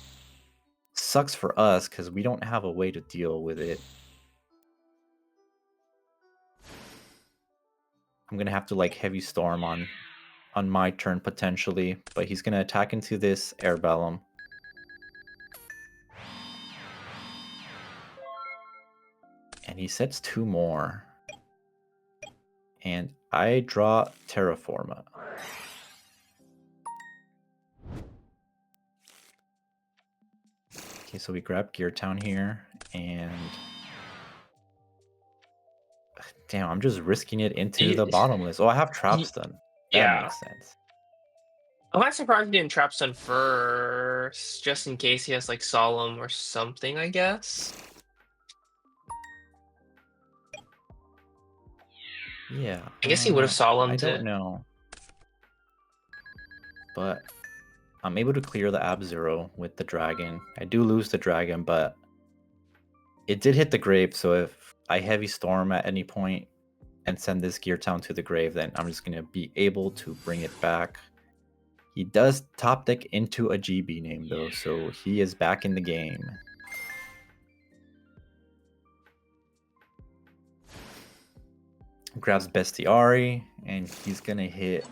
sucks for us because we don't have a way to deal with it. I'm gonna have to like Heavy Storm on my turn potentially, but he's gonna attack into this Airbellum. And he sets 2 more. And I draw Terraforma. Okay, so we grab GEARTOWN here, and damn, I'm just risking it into the bottomless. Oh, I have Trap Stun. That makes sense. I'm not surprised he didn't Trap Stun first, just in case he has like Solemn or something, I guess. Yeah. I guess he would have I solemned don't it. know. But I'm able to clear the Ab-Zero with the dragon. I do lose the dragon, but it did hit the grave, so if I Heavy Storm at any point and send this GEARTOWN to the grave, then I'm just going to be able to bring it back. He does top deck into a GB name, though, so he is back in the game. Grabs Bestiari, and he's going to hit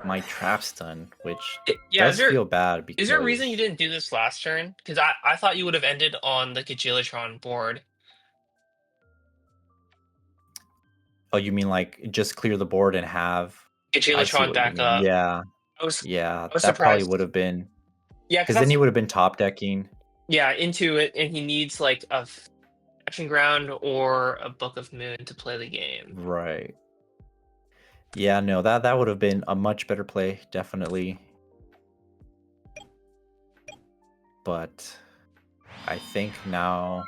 my Trap Stun, which does feel bad because... Is there a reason you didn't do this last turn? Because I thought you would have ended on the Gagilotron board. Oh, you mean like just clear the board and have... I see Gagilotron what you back mean. up. Yeah. I was That probably surprised. would have been... Yeah, because then he would have been top decking. Yeah, into it, and he needs like a Action Ground or a Book of Moon to play the game. Right. Yeah, no, that would have been a much better play, definitely. But I think now...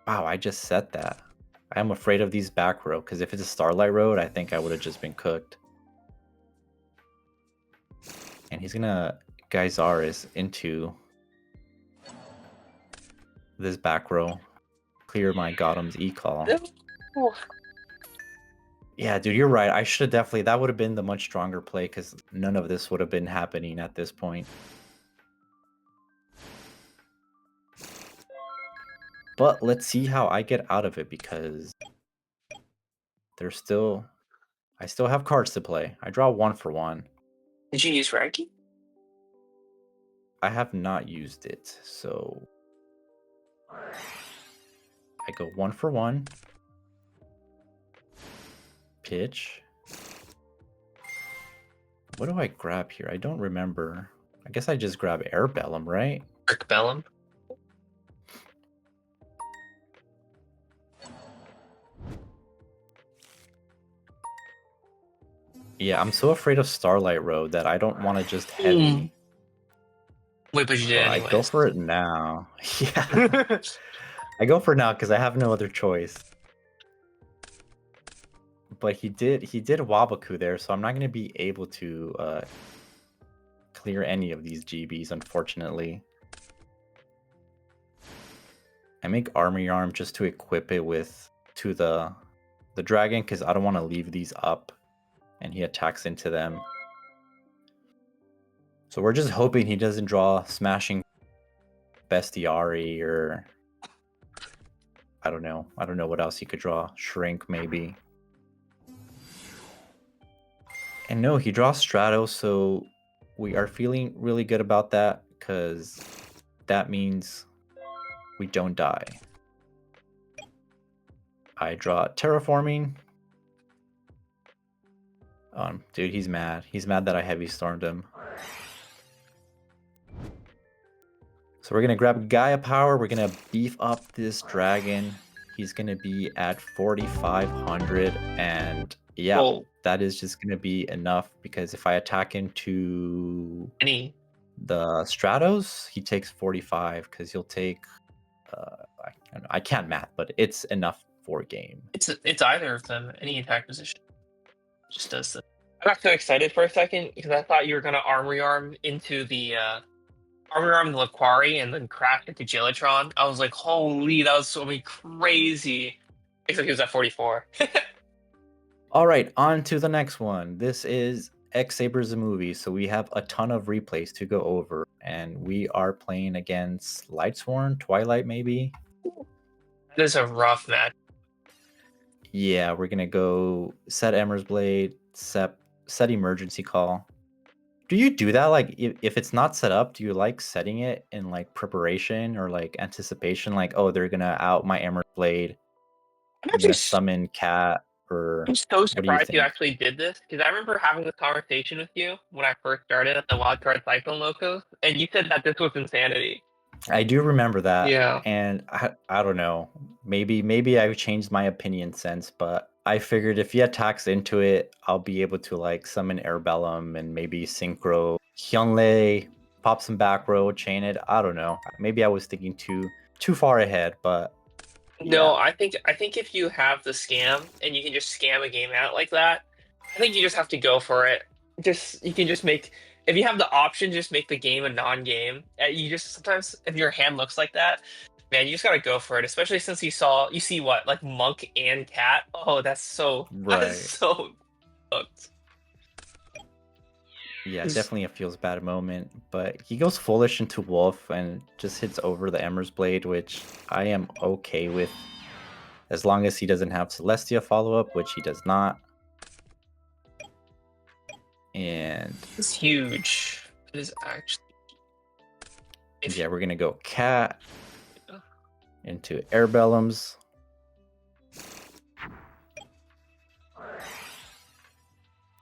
Wow, I just said that. I am afraid of these back row, because if it's a Starlight Road, I think I would have just been cooked. And he's gonna Geysaris into this back row. Clear my Gotham's E-Call. Yeah, dude, you're right. I should have definitely... That would have been the much stronger play, because none of this would have been happening at this point. But let's see how I get out of it, because there's still... I still have cards to play. I draw 1 for 1. Did you use Raggy? I have not used it, so... I go 1 for 1. Pitch. What do I grab here? I don't remember. I guess I just grab Air Bellum, right? Brick Bellum. Yeah, I'm so afraid of Starlight Road that I don't want to just heavy. Wait, but you did anyways. I go for it now. Yeah. I go for it now because I have no other choice. But he did Wabaku there, so I'm not going to be able to clear any of these GBs, unfortunately. I make Armory Arm just to equip it to the dragon, because I don't want to leave these up and he attacks into them. So we're just hoping he doesn't draw Smashing Bestiari, or I don't know what else he could draw. Shrink, maybe. And no, he draws Stratos, so we are feeling really good about that, because that means we don't die. I draw Terraforming. Dude, he's mad. He's mad that I Heavy Stormed him. So we're going to grab Gaia Power. We're going to beef up this dragon. He's going to be at 4,500. And yeah, whoa, that is just going to be enough, because if I attack into the Stratos, he takes 45, because he'll take... I can't math, but it's enough for game. It's either of them. Any attack position just does that. I got so excited for a second because I thought you were gonna Armory Arm into the Laquari and then crash into Gilotron. I was like, holy, that was so crazy. Except he was at 44. All right, on to the next one. This is X-Sabers the movie, so we have a ton of replays to go over, and we are playing against Lightsworn, Twilight, maybe. That is a rough match. Yeah, we're gonna go set Emmer's Blade, set Emergency Call. Do you do that? Like, if it's not set up, do you like setting it in like preparation or like anticipation? Like, oh, they're gonna out my Emmer's Blade. I'm gonna summon Cat. Or I'm so surprised you actually did this, because I remember having this conversation with you when I first started at the Wildcard Cyclone Locos, and you said that this was insanity. I do remember that. Yeah. And I don't know. Maybe I've changed my opinion since, but I figured if he attacks into it, I'll be able to like summon Airbellum and maybe Synchro Hyunlei, pop some back row, chain it. I don't know. Maybe I was thinking too far ahead, but No, Yeah, I think if you have the scam and you can just scam a game out like that, I think you just have to go for it. Just you can just make if you have the option, just make the game a non-game. You just sometimes if your hand looks like that, man, you just gotta go for it. Especially since you see what like monk and cat. Oh, that's right. so hooked. Yeah, definitely a feels bad moment, but he goes foolish into Wolf and just hits over the Ember's Blade, which I am okay with as long as he doesn't have Celestia follow up, which he does not. And It's huge. It is actually if yeah, we're gonna go Cat you, into Airbellums.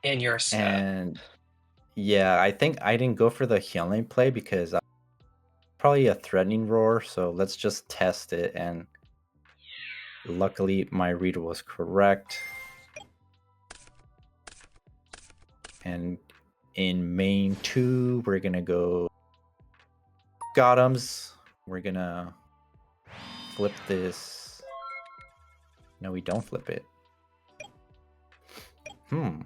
and you're set. And yeah, I think I didn't go for the healing play because probably a threatening roar, so let's just test it. And luckily my read was correct. And in main 2, we're gonna go Gotham's. We're gonna flip this. No, we don't flip it. I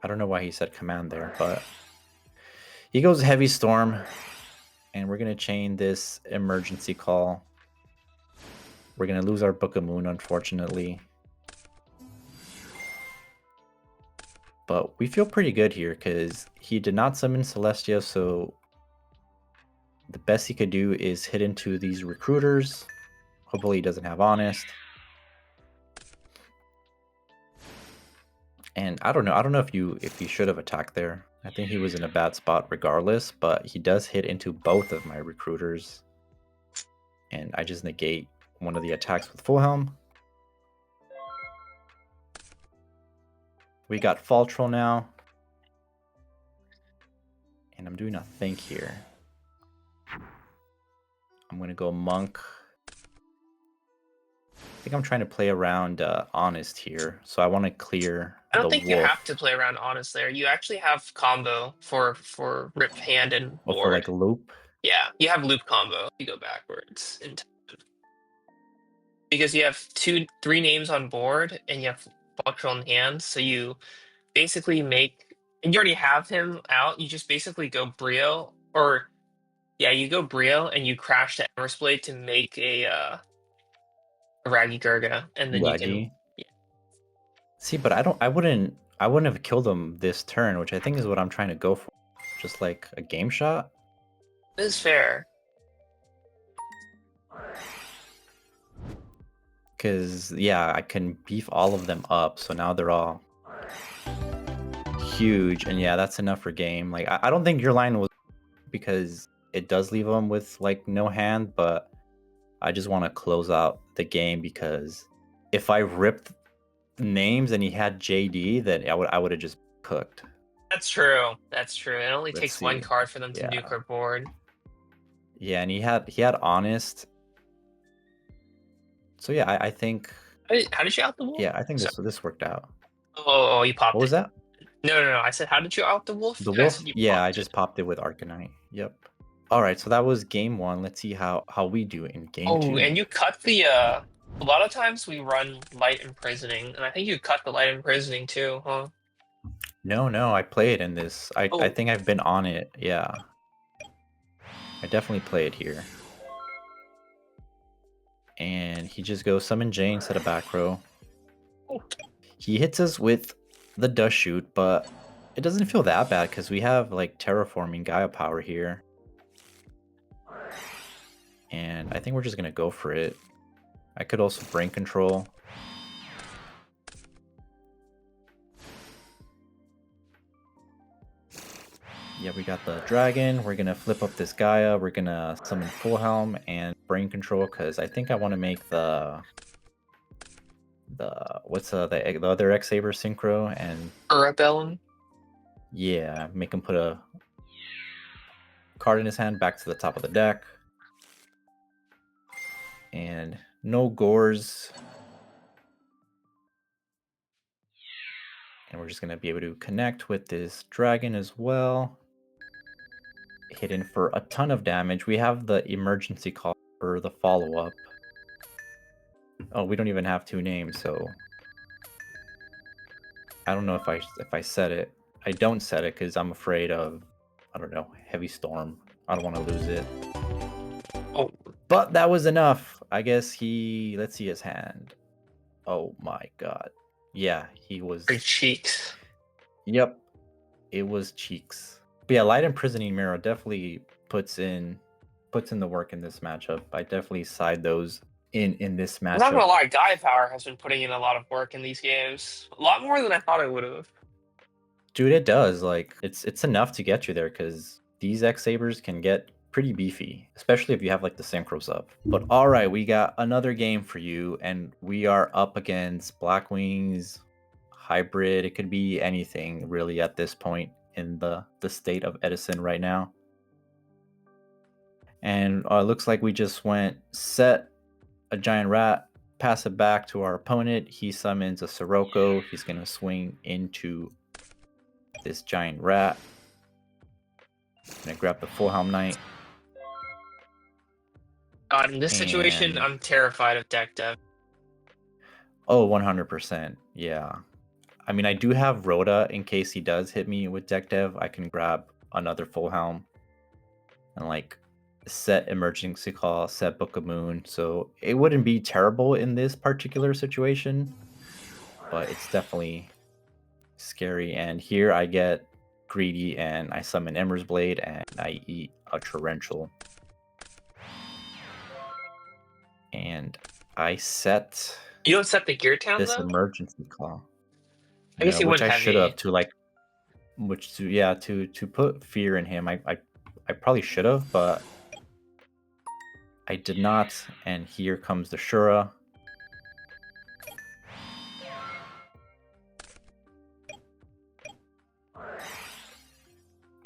don't know why he said command there, but he goes Heavy Storm, and we're gonna chain this emergency call. We're gonna lose our Book of Moon, unfortunately. But we feel pretty good here because he did not summon Celestia, so the best he could do is hit into these recruiters. Hopefully he doesn't have Honest. And I don't know if you should have attacked there. I think he was in a bad spot regardless, but he does hit into both of my recruiters. And I just negate one of the attacks with Full Helm. We got Fall Troll now. And I'm doing a think here. I'm going to go Monk. I think I'm trying to play around Honest here. So I want to clear I don't the think you Wolf. have to play around honest there. You actually have combo for rip hand and Oh, for board. like loop? Yeah, you have loop combo. You go backwards because you have three names on board and you have Voltron in hand. So you basically make and you already have him out. You just basically go Brio or yeah, you go Brio and you crash the Ember's Blade to make a Raggy Gurga, and then you can. Raggy. See, but I wouldn't have killed him this turn, which I think is what I'm trying to go for. Just like a game shot. This is fair. Because, yeah, I can beef all of them up, so now they're all huge. And yeah, that's enough for game. Like, I don't think your line was because it does leave them with, like, no hand, but I just want to close out the game because if I ripped names and he had JD, then I would have just cooked. That's true. That's true. It only Let's takes one see. card for them to nuke Yeah. our board. Yeah, and he had Honest. So yeah, I think How did you out the wolf? yeah, I think Sorry. this worked out. Oh, you What popped was it. that? No. I said, how did you out the wolf? The I wolf? said you Yeah, I popped it. just popped it with Arcanite. Yep. All right, so that was game 1. Let's see how we do in game Oh, 2. and you cut the. A lot of times we run light imprisoning, and I think you cut the light imprisoning too, huh? No, I played in this. I Oh, think I've been on it. Yeah. I definitely played here. And he just goes summon Jay instead of back row. He hits us with the dust shoot, but it doesn't feel that bad because we have like terraforming Gaia power here. And I think we're just gonna go for it. I could also brain control. Yeah, we got the dragon. We're gonna flip up this Gaia. We're gonna summon Full Helm and brain control because I think I want to make the what's the other X-Saber synchro and Rebellion. yeah, make him put a card in his hand back to the top of the deck. And no gores. And we're just going to be able to connect with this dragon as well. Hit in for a ton of damage. We have the emergency call for the follow-up. Oh, we don't even have 2 names, so I don't know if I said it. I don't set it because I'm afraid of, I don't know, heavy storm. I don't want to lose it. Oh, But that was enough. I guess let's see his hand. Oh my god. Yeah, he was. your cheeks. Yep, it was cheeks. But yeah, Light Imprisoning Mirror definitely puts in the work in this matchup. I definitely side those in this I'm not matchup. gonna lie, Gaia Power has been putting in a lot of work in these games. A lot more than I thought it would have. Dude, it does. Like, it's enough to get you there because these X-sabers can get pretty beefy, especially if you have like the synchros up. But all right, we got another game for you, and we are up against Blackwings hybrid. It could be anything really at this point in the state of Edison right now. And it looks like we just went set a giant rat, pass it back to our opponent. He summons a Sirocco. He's gonna swing into this giant rat. Gonna grab the full helm knight. God, in this situation, I'm terrified of deck dev. Oh, 100%. Yeah. I mean, I do have Rhoda in case he does hit me with deck dev. I can grab another full helm and like set emergency call, set Book of Moon. So it wouldn't be terrible in this particular situation, but it's definitely scary. And here I get greedy and I summon Ember's Blade and I eat a torrential. And I set You don't set the GEARTOWN this though? emergency call. I guess No, you which wouldn't I have should any. have to put fear in him. I probably should have, but I did not. And here comes the Shura.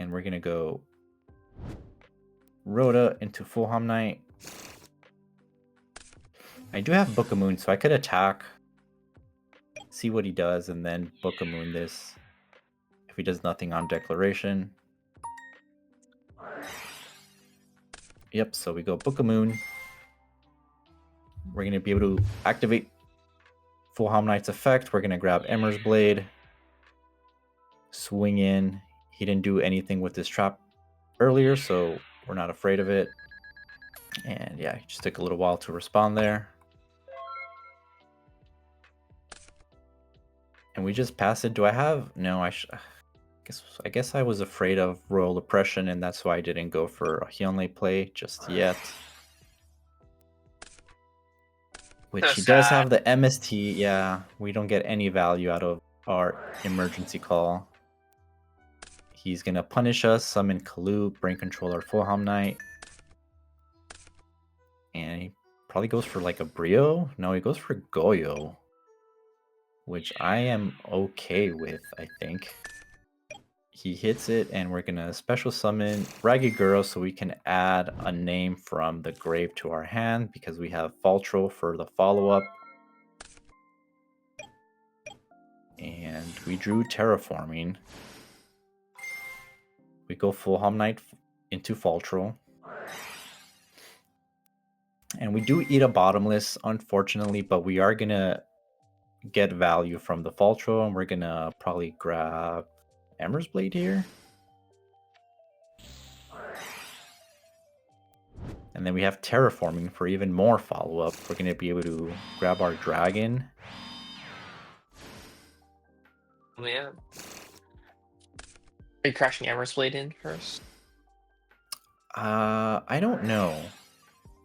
And we're gonna go Rhoda into full Hom Knight. I do have Book of Moon, so I could attack, see what he does, and then Book of Moon this if he does nothing on declaration. Yep, so we go Book of Moon. We're going to be able to activate Full Helm Knight's effect. We're going to grab Emmer's Blade, swing in. He didn't do anything with this trap earlier, so we're not afraid of it. And yeah, it just took a little while to respond there. And we just pass it. Do I have... No, I guess I was afraid of Royal Oppression, and that's why I didn't go for a Hyunlei play just yet. Which So he does sad. have the MST. Yeah, we don't get any value out of our emergency call. He's gonna punish us, summon Kalu, Brain Controller, Full Helm Knight. And he probably goes for like a Brio? No, he goes for Goyo. Which I am okay with, I think. He hits it, and we're gonna special summon Ragged Girl so we can add a name from the grave to our hand because we have Faltro for the follow-up. And we drew Terraforming. We go full Hom Knight into Faltro. And we do eat a Bottomless, unfortunately, but we are gonna get value from the Faltro, and we're gonna probably grab Emmer's Blade here. And then we have Terraforming for even more follow-up. We're going to be able to grab our Dragon. Yeah. Are you crashing Emmer's Blade in first? I don't know.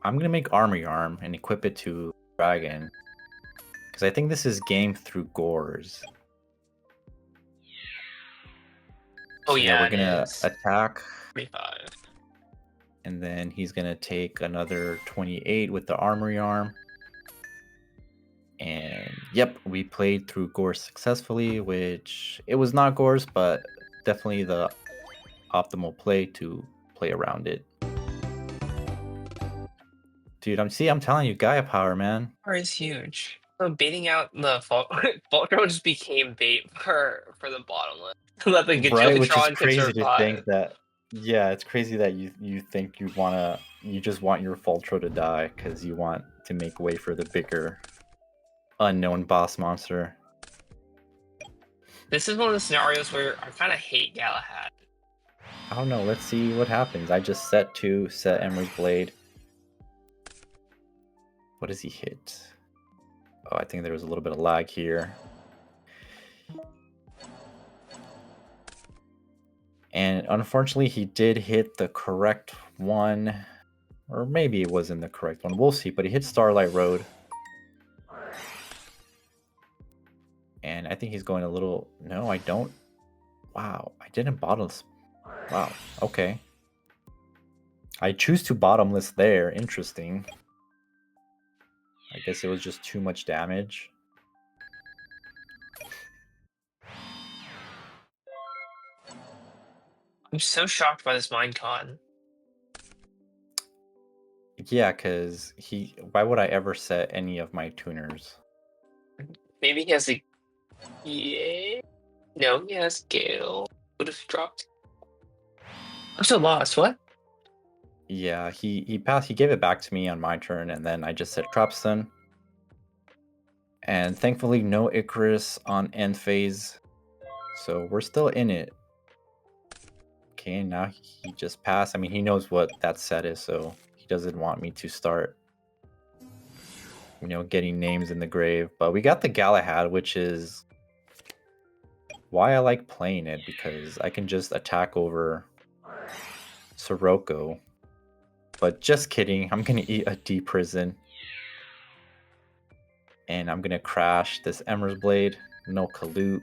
I'm going to make Armory Arm and equip it to Dragon. Because I think this is game through Gores. Oh, so yeah, we're going to attack. 25. And then he's going to take another 28 with the Armory Arm. And yep, we played through Gores successfully, which it was not Gores, but definitely the optimal play to play around it. Dude, I'm telling you, Gaia power, man. Power is huge. So baiting out the Faltro just became bait for the bottomless. Let the Right, which is Jokatron could crazy to think survive. that. Yeah, it's crazy that you think you just want your Faltro to die because you want to make way for the bigger unknown boss monster. This is one of the scenarios where I kind of hate Galahad. I don't know. Let's see what happens. I just set Emmer's Blade. What does he hit? Oh, I think there was a little bit of lag here. And unfortunately, he did hit the correct one. Or maybe it wasn't the correct one. We'll see. But he hit Starlight Road. And I think he's going a little... No, I don't. Wow. I didn't bottomless. Wow. Okay. I choose to bottomless there. Interesting. I guess it was just too much damage. I'm so shocked by this Minecon. Yeah, because why would I ever set any of my tuners? Maybe he has a... Yeah. No, he has Gale. Would have dropped. I'm so lost. What? Yeah, he gave it back to me on my turn, and then I just set Trapstone. And thankfully, no Icarus on end phase. So we're still in it. Okay, now he just passed. I mean, he knows what that set is, so he doesn't want me to start, getting names in the grave. But we got the Galahad, which is why I like playing it, because I can just attack over Sirocco. But just kidding, I'm going to eat a D prison. And I'm going to crash this Emmer's Blade. No Kalute.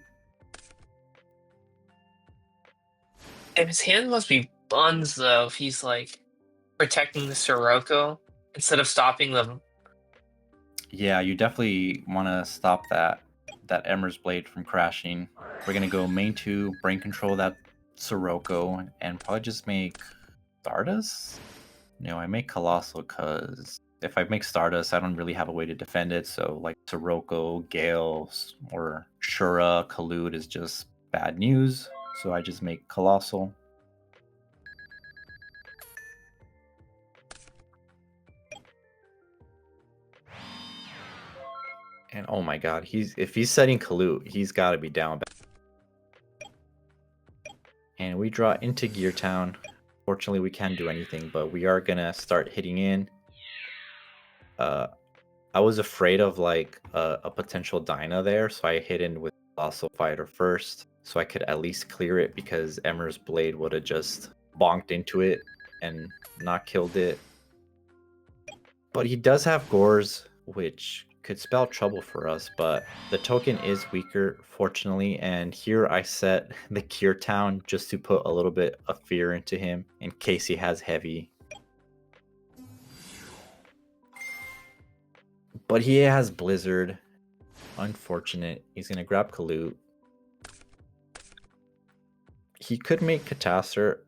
And his hand must be buns, though, if he's, like, protecting the Sirocco instead of stopping them. Yeah, you definitely want to stop that Emmer's Blade from crashing. We're going to go main 2, brain control that Sirocco, and probably just make Stardust? No, I make Colossal because if I make Stardust, I don't really have a way to defend it. So like Sirocco, Gale, or Shura, Kalute is just bad news. So I just make Colossal. And oh my god, if he's setting Kalute, he's got to be down bad. And we draw into GEARTOWN. Fortunately, we can't do anything, but we are going to start hitting in. I was afraid of like a potential Dyna there, so I hit in with Colossal Fighter first, so I could at least clear it, because Emmer's Blade would have just bonked into it and not killed it. But he does have Gores, which could spell trouble for us, but the token is weaker, fortunately, and here I set the GEARTOWN just to put a little bit of fear into him in case he has heavy. But he has Blizzard. Unfortunate. He's going to grab Kalute. He could make Catastor,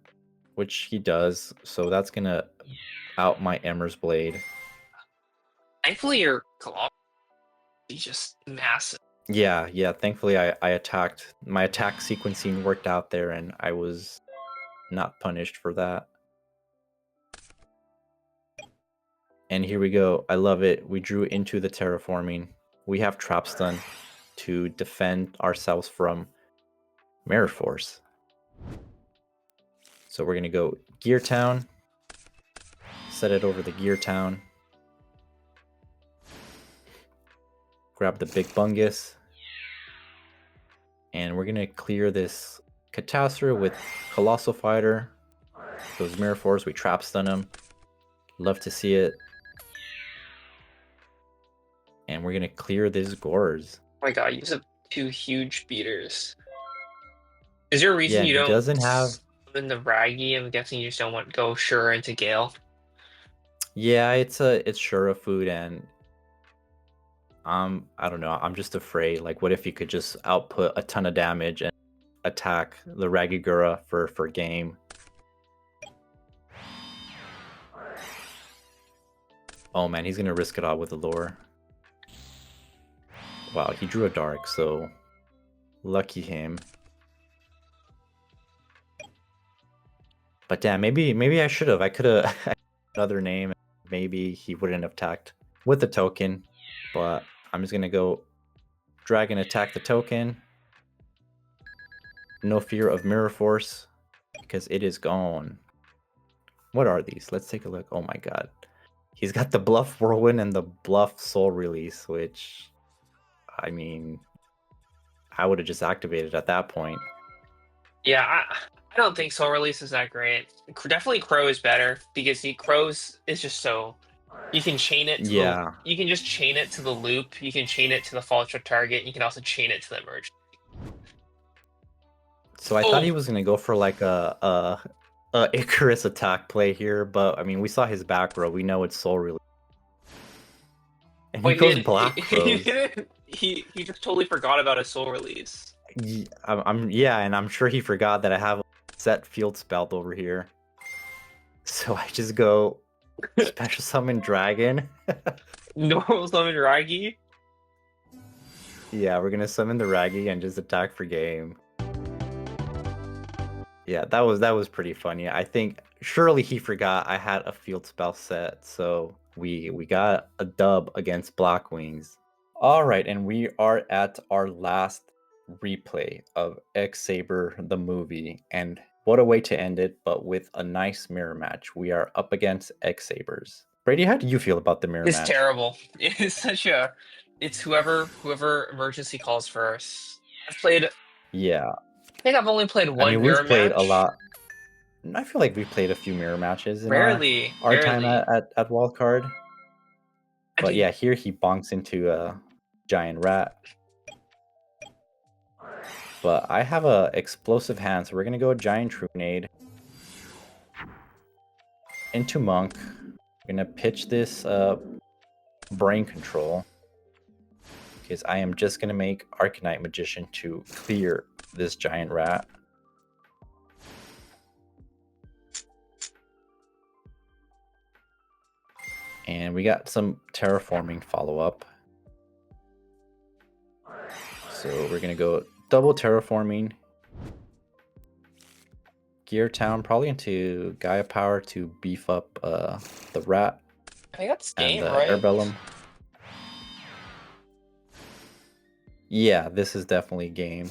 which he does, so that's going to out my Emmer's Blade. Thankfully, your Colossal is just massive. Yeah, thankfully I attacked. My attack sequencing worked out there, and I was not punished for that. And here we go. I love it. We drew into the terraforming. We have Trapstone to defend ourselves from Mirror Force. So we're going to go GEARTOWN. Set it over the GEARTOWN. Grab the Big Bungus. And we're going to clear this Catastor with Colossal Fighter. Those Mirror Force, we Trapstone him. Love to see it. And we're going to clear this Gores. Oh my god, you have 2 huge beaters. Is there a reason you don't doesn't have in the Raggy? I'm guessing you just don't want to go Shura into Gale. Yeah, it's Shura food, and I don't know, I'm just afraid, like, what if you could just output a ton of damage and attack the Ragigura for game? Oh man, he's gonna risk it all with the lore. Wow, he drew a dark, so lucky him. But damn, maybe I should have. I could have another name. Maybe he wouldn't have attacked with the token. But I'm just gonna go dragon attack the token. No fear of mirror force because it is gone. What are these? Let's take a look. Oh my god. He's got the bluff whirlwind and the bluff soul release, which, I mean, I would have just activated at that point. Yeah, I don't think Soul Release is that great. Definitely Crow is better because Crow's is just so you can chain it to Yeah. you can just chain it to the loop, you can chain it to the fall trip target, you can also chain it to the merge. So I thought he was gonna go for like a Icarus attack play here, but I mean we saw his back row. We know it's soul release. And he goes black throws. He just totally forgot about his Soul Release. Yeah, and I'm sure he forgot that I have a set field spell over here. So I just go special summon dragon. Normal summon Ragi. Yeah, we're gonna summon the Ragi and just attack for game. Yeah, that was pretty funny. I think surely he forgot I had a field spell set, so we got a dub against Blackwings. All right, and we are at our last replay of X-Saber the movie, and what a way to end it, but with a nice mirror match. We are up against X-Sabers. Brady, how do you feel about the mirror match? It's terrible. It's such a it's whoever emergency calls first. I've played Yeah. I think I've only played one mirror we've played match. a lot. I feel like we've played a few mirror matches in Rarely, our time at Wildcard. But yeah, here he bonks into a giant rat. But I have a explosive hand, so we're gonna go giant Trunade into Monk. We're gonna pitch this brain control because I am just gonna make Arcanite Magician to clear this giant rat. And we got some terraforming follow-up. So we're gonna go double terraforming. GEARTOWN probably into Gaia Power to beef up the rat. I think that's game, and right? Airbellum. Yeah, this is definitely game.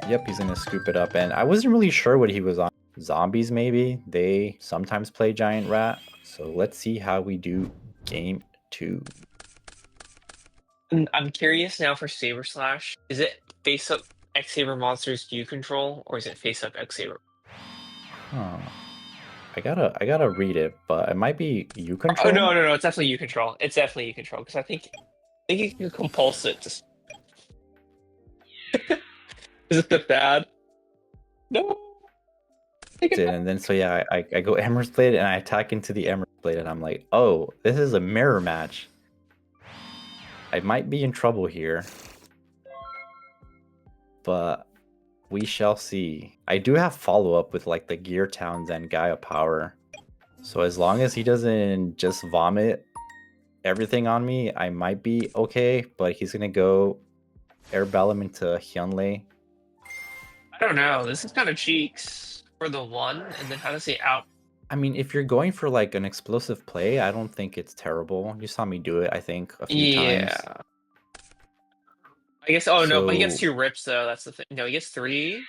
Yep, he's gonna scoop it up, and I wasn't really sure what he was on. Zombies, maybe. They sometimes play giant rat. So let's see how we do game 2. I'm curious now for Saber Slash. Is it face up X-Saber monsters you control, or is it face up X-Saber? Huh. I gotta read it, but it might be you control. Oh no, it's definitely you control. It's definitely you control because I think you can compulse it to. Is it that bad? No. And then so yeah, I go Emerald Blade and I attack into the Emerald Blade, and I'm like, oh, this is a mirror match. I might be in trouble here, but we shall see. I do have follow-up with like the GEARTOWNs and Gaia Power. So as long as he doesn't just vomit everything on me, I might be okay. But he's gonna go Airbellum into Hyunlei. I don't know. This is kind of cheeks for the one, and then how does he out? I mean, if you're going for like an explosive play, I don't think it's terrible. You saw me do it, I think, a few times. I guess. Oh no, but he gets 2 rips though. That's the thing. No, he gets 3.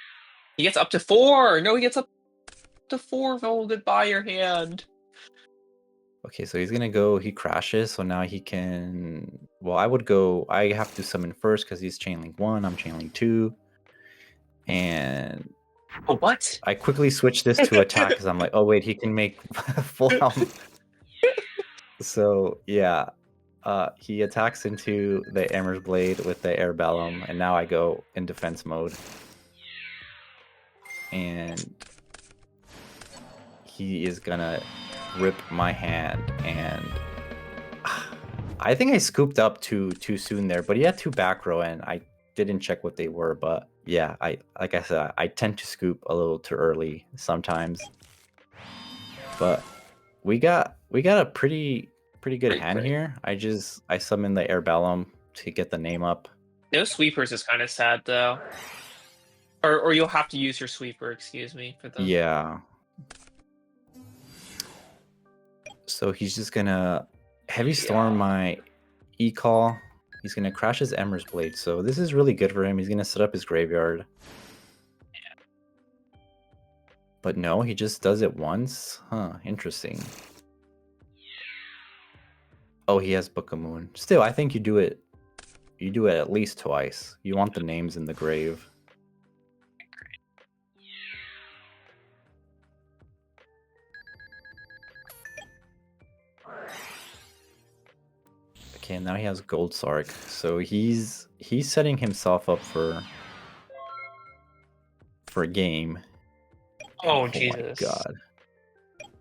He gets up to 4. No, he gets up to 4. Oh, goodbye, your hand. Okay, so he's gonna go. He crashes, so now he can. Well, I would go. I have to summon first because he's chain link 1. I'm chain link 2, and what? I quickly switch this to attack because I'm like, oh wait, he can make full helm. So yeah, he attacks into the Emerald Blade with the Airbellum, and now I go in defense mode. And he is gonna rip my hand, and I think I scooped up too soon there, but he had 2 back row, and I didn't check what they were. But yeah, like I said, I tend to scoop a little too early sometimes. But we got a pretty good hand here. I summoned the Airbellum to get the name up. No sweepers is kind of sad though. Or you'll have to use your sweeper, excuse me, for the. Yeah. So he's just gonna Heavy Storm my E-Call. He's going to crash his Ember's Blade, so this is really good for him. He's going to set up his graveyard. But no, he just does it once? Huh, interesting. Oh, he has Book of Moon. Still, I think you do it at least twice. You want the names in the grave. Okay, now he has Gold Sark. So he's setting himself up for a game. Oh Jesus! My God.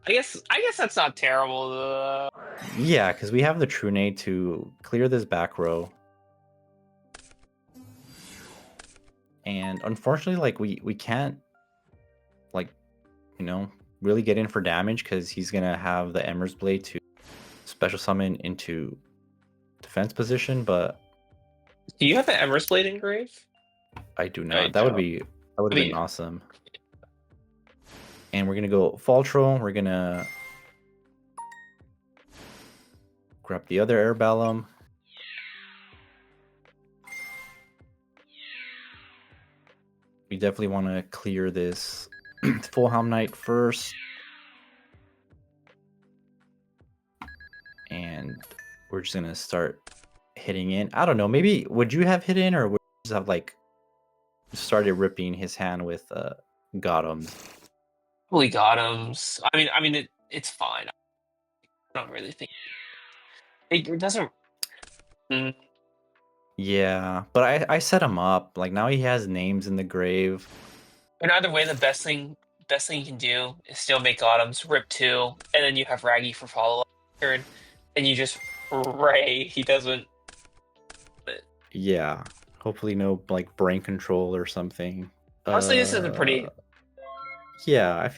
I guess that's not terrible. Yeah, because we have the Trunade to clear this back row. And unfortunately, like we can't, like, you know, really get in for damage because he's gonna have the Ember's Blade to special summon into defense position. But Do you have an Ember's Blade engrave? I do not. That would have been awesome. And we're gonna go Fall Troll. We're gonna grab the other Air Bellum. We definitely want to clear this Full Helm Knight first. And we're just gonna start hitting in. I don't know, maybe would you have hit in, or would you just have like started ripping his hand with Gothams? Probably Gothams. I mean it's fine. I don't really think it doesn't. Yeah, but I set him up. Like now he has names in the grave. But either way, the best thing you can do is still make Autumn's rip 2, and then you have Raggy for follow up turn, and you just pray he doesn't. Yeah, hopefully no like brain control or something. Honestly, this isn't pretty. Yeah, I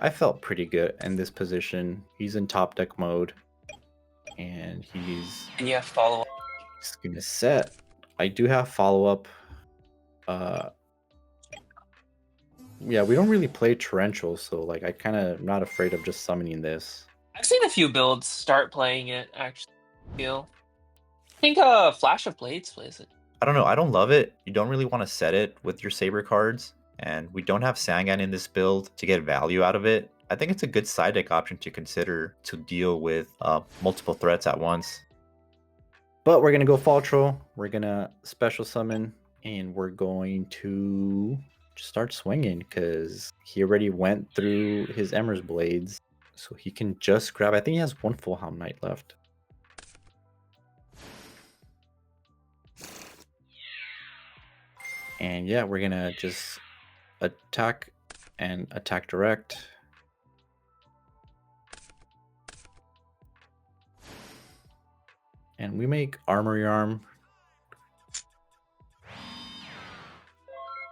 felt pretty good in this position. He's in top deck mode, and And you have follow up. He's gonna set. I do have follow up. Yeah, we don't really play torrential, so like I kind of not afraid of just summoning this. I've seen a few builds start playing it. Actually, I think Flash of Blades plays it. I don't know. I don't love it. You don't really want to set it with your Saber cards, and we don't have Sangan in this build to get value out of it. I think it's a good side deck option to consider to deal with multiple threats at once. But we're gonna go Fall Troll. We're gonna special summon, and we're going to just start swinging because he already went through his Ember's Blades, so he can just grab. I think he has one Full Helm Knight left. And yeah, we're gonna just attack and attack direct. And we make Armory Arm.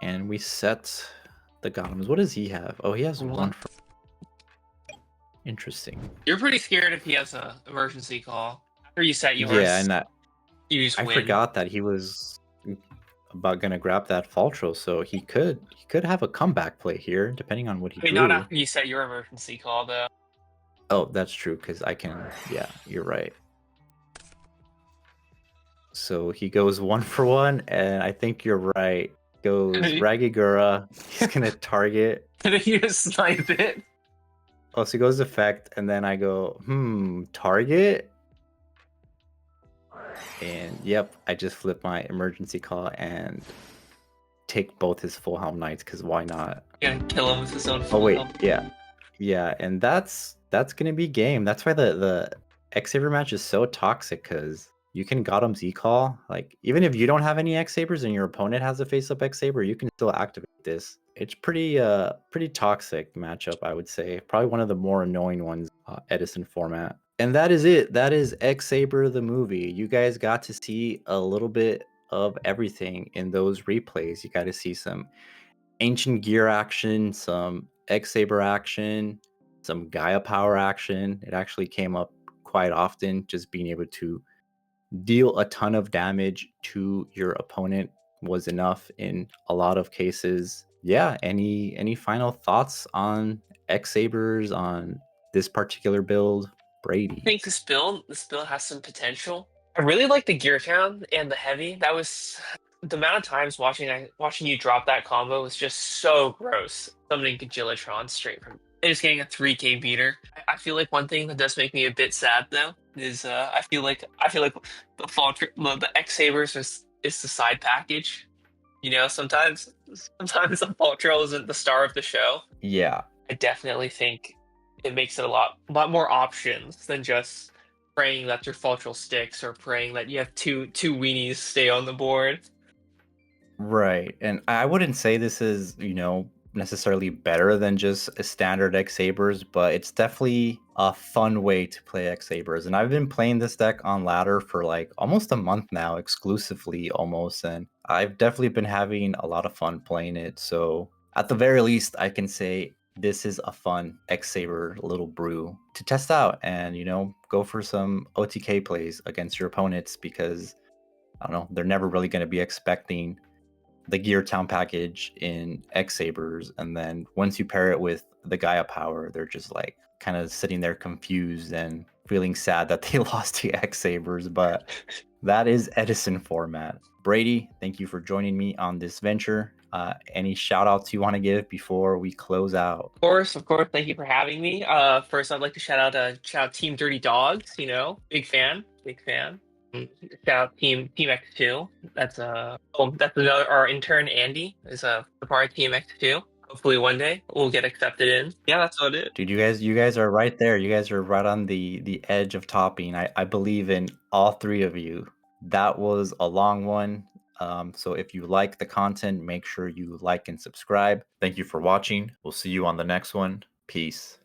And we set the Gothams. What does he have? Oh, he has one for... Interesting. You're pretty scared if he has an emergency call. After you set yours, yeah, and that you just I win. forgot that he was about gonna grab that Fall Troll, so he could have a comeback play here, depending on what he drew. Not after you set your emergency call, though. Oh, that's true, because I can... Yeah, you're right. So he goes 1-for-1, and I think you're right. Goes Ragigura. He's gonna target. And then you just snipe it. Oh, so he goes effect, and then I go, target? And yep, I just flip my emergency call and take both his Full Helm Knights, because why not? You're gonna kill him with his own Full Oh wait, Helm. yeah, and that's gonna be game. That's why the X-Saber match is so toxic, because you can Gotham's E-Call. Like, even if you don't have any X-Sabers and your opponent has a face-up X-Saber, you can still activate this. It's pretty toxic matchup, I would say. Probably one of the more annoying ones, Edison format. And that is it. That is X-Saber the movie. You guys got to see a little bit of everything in those replays. You got to see some ancient gear action, some X-Saber action, some Gaia power action. It actually came up quite often, just being able to deal a ton of damage to your opponent was enough in a lot of cases. Yeah, any final thoughts on X-Sabers, on this particular build? I think Brady's. this build has some potential. I really like the GEARTOWN and the heavy. That was the amount of times watching you drop that combo was just so gross. Summoning Gagillatron straight from and just getting a 3K beater. I feel like one thing that does make me a bit sad though is I feel like the x-sabers is the side package. You know, sometimes the Fall Trail isn't the star of the show. Yeah, I definitely think it makes it a lot more options than just praying that your Faltrel sticks or praying that you have two weenies stay on the board. right. And I wouldn't say this is, necessarily better than just a standard X-Sabers, but it's definitely a fun way to play X-Sabers. And I've been playing this deck on ladder for like almost a month now, exclusively almost. And I've definitely been having a lot of fun playing it. So at the very least, I can say this is a fun X-Saber little brew to test out and, go for some OTK plays against your opponents because I don't know, they're never really going to be expecting the GEARTOWN package in X-Sabers, and then once you pair it with the Gaia power, they're just like kind of sitting there confused and feeling sad that they lost to X-Sabers, but that is Edison format. Brady, thank you for joining me on this venture. Any shout outs you want to give before we close out? Of course, thank you for having me. First, I'd like to shout out Team Dirty Dogs. You know, big fan, big fan. Shout out Team X2. That's another our intern Andy is a part of Team X2. Hopefully one day we'll get accepted in. Yeah, that's about it. Dude, you guys are right there. You guys are right on the edge of topping. I believe in all three of you. That was a long one. So if you like the content, make sure you like and subscribe. Thank you for watching. We'll see you on the next one. Peace.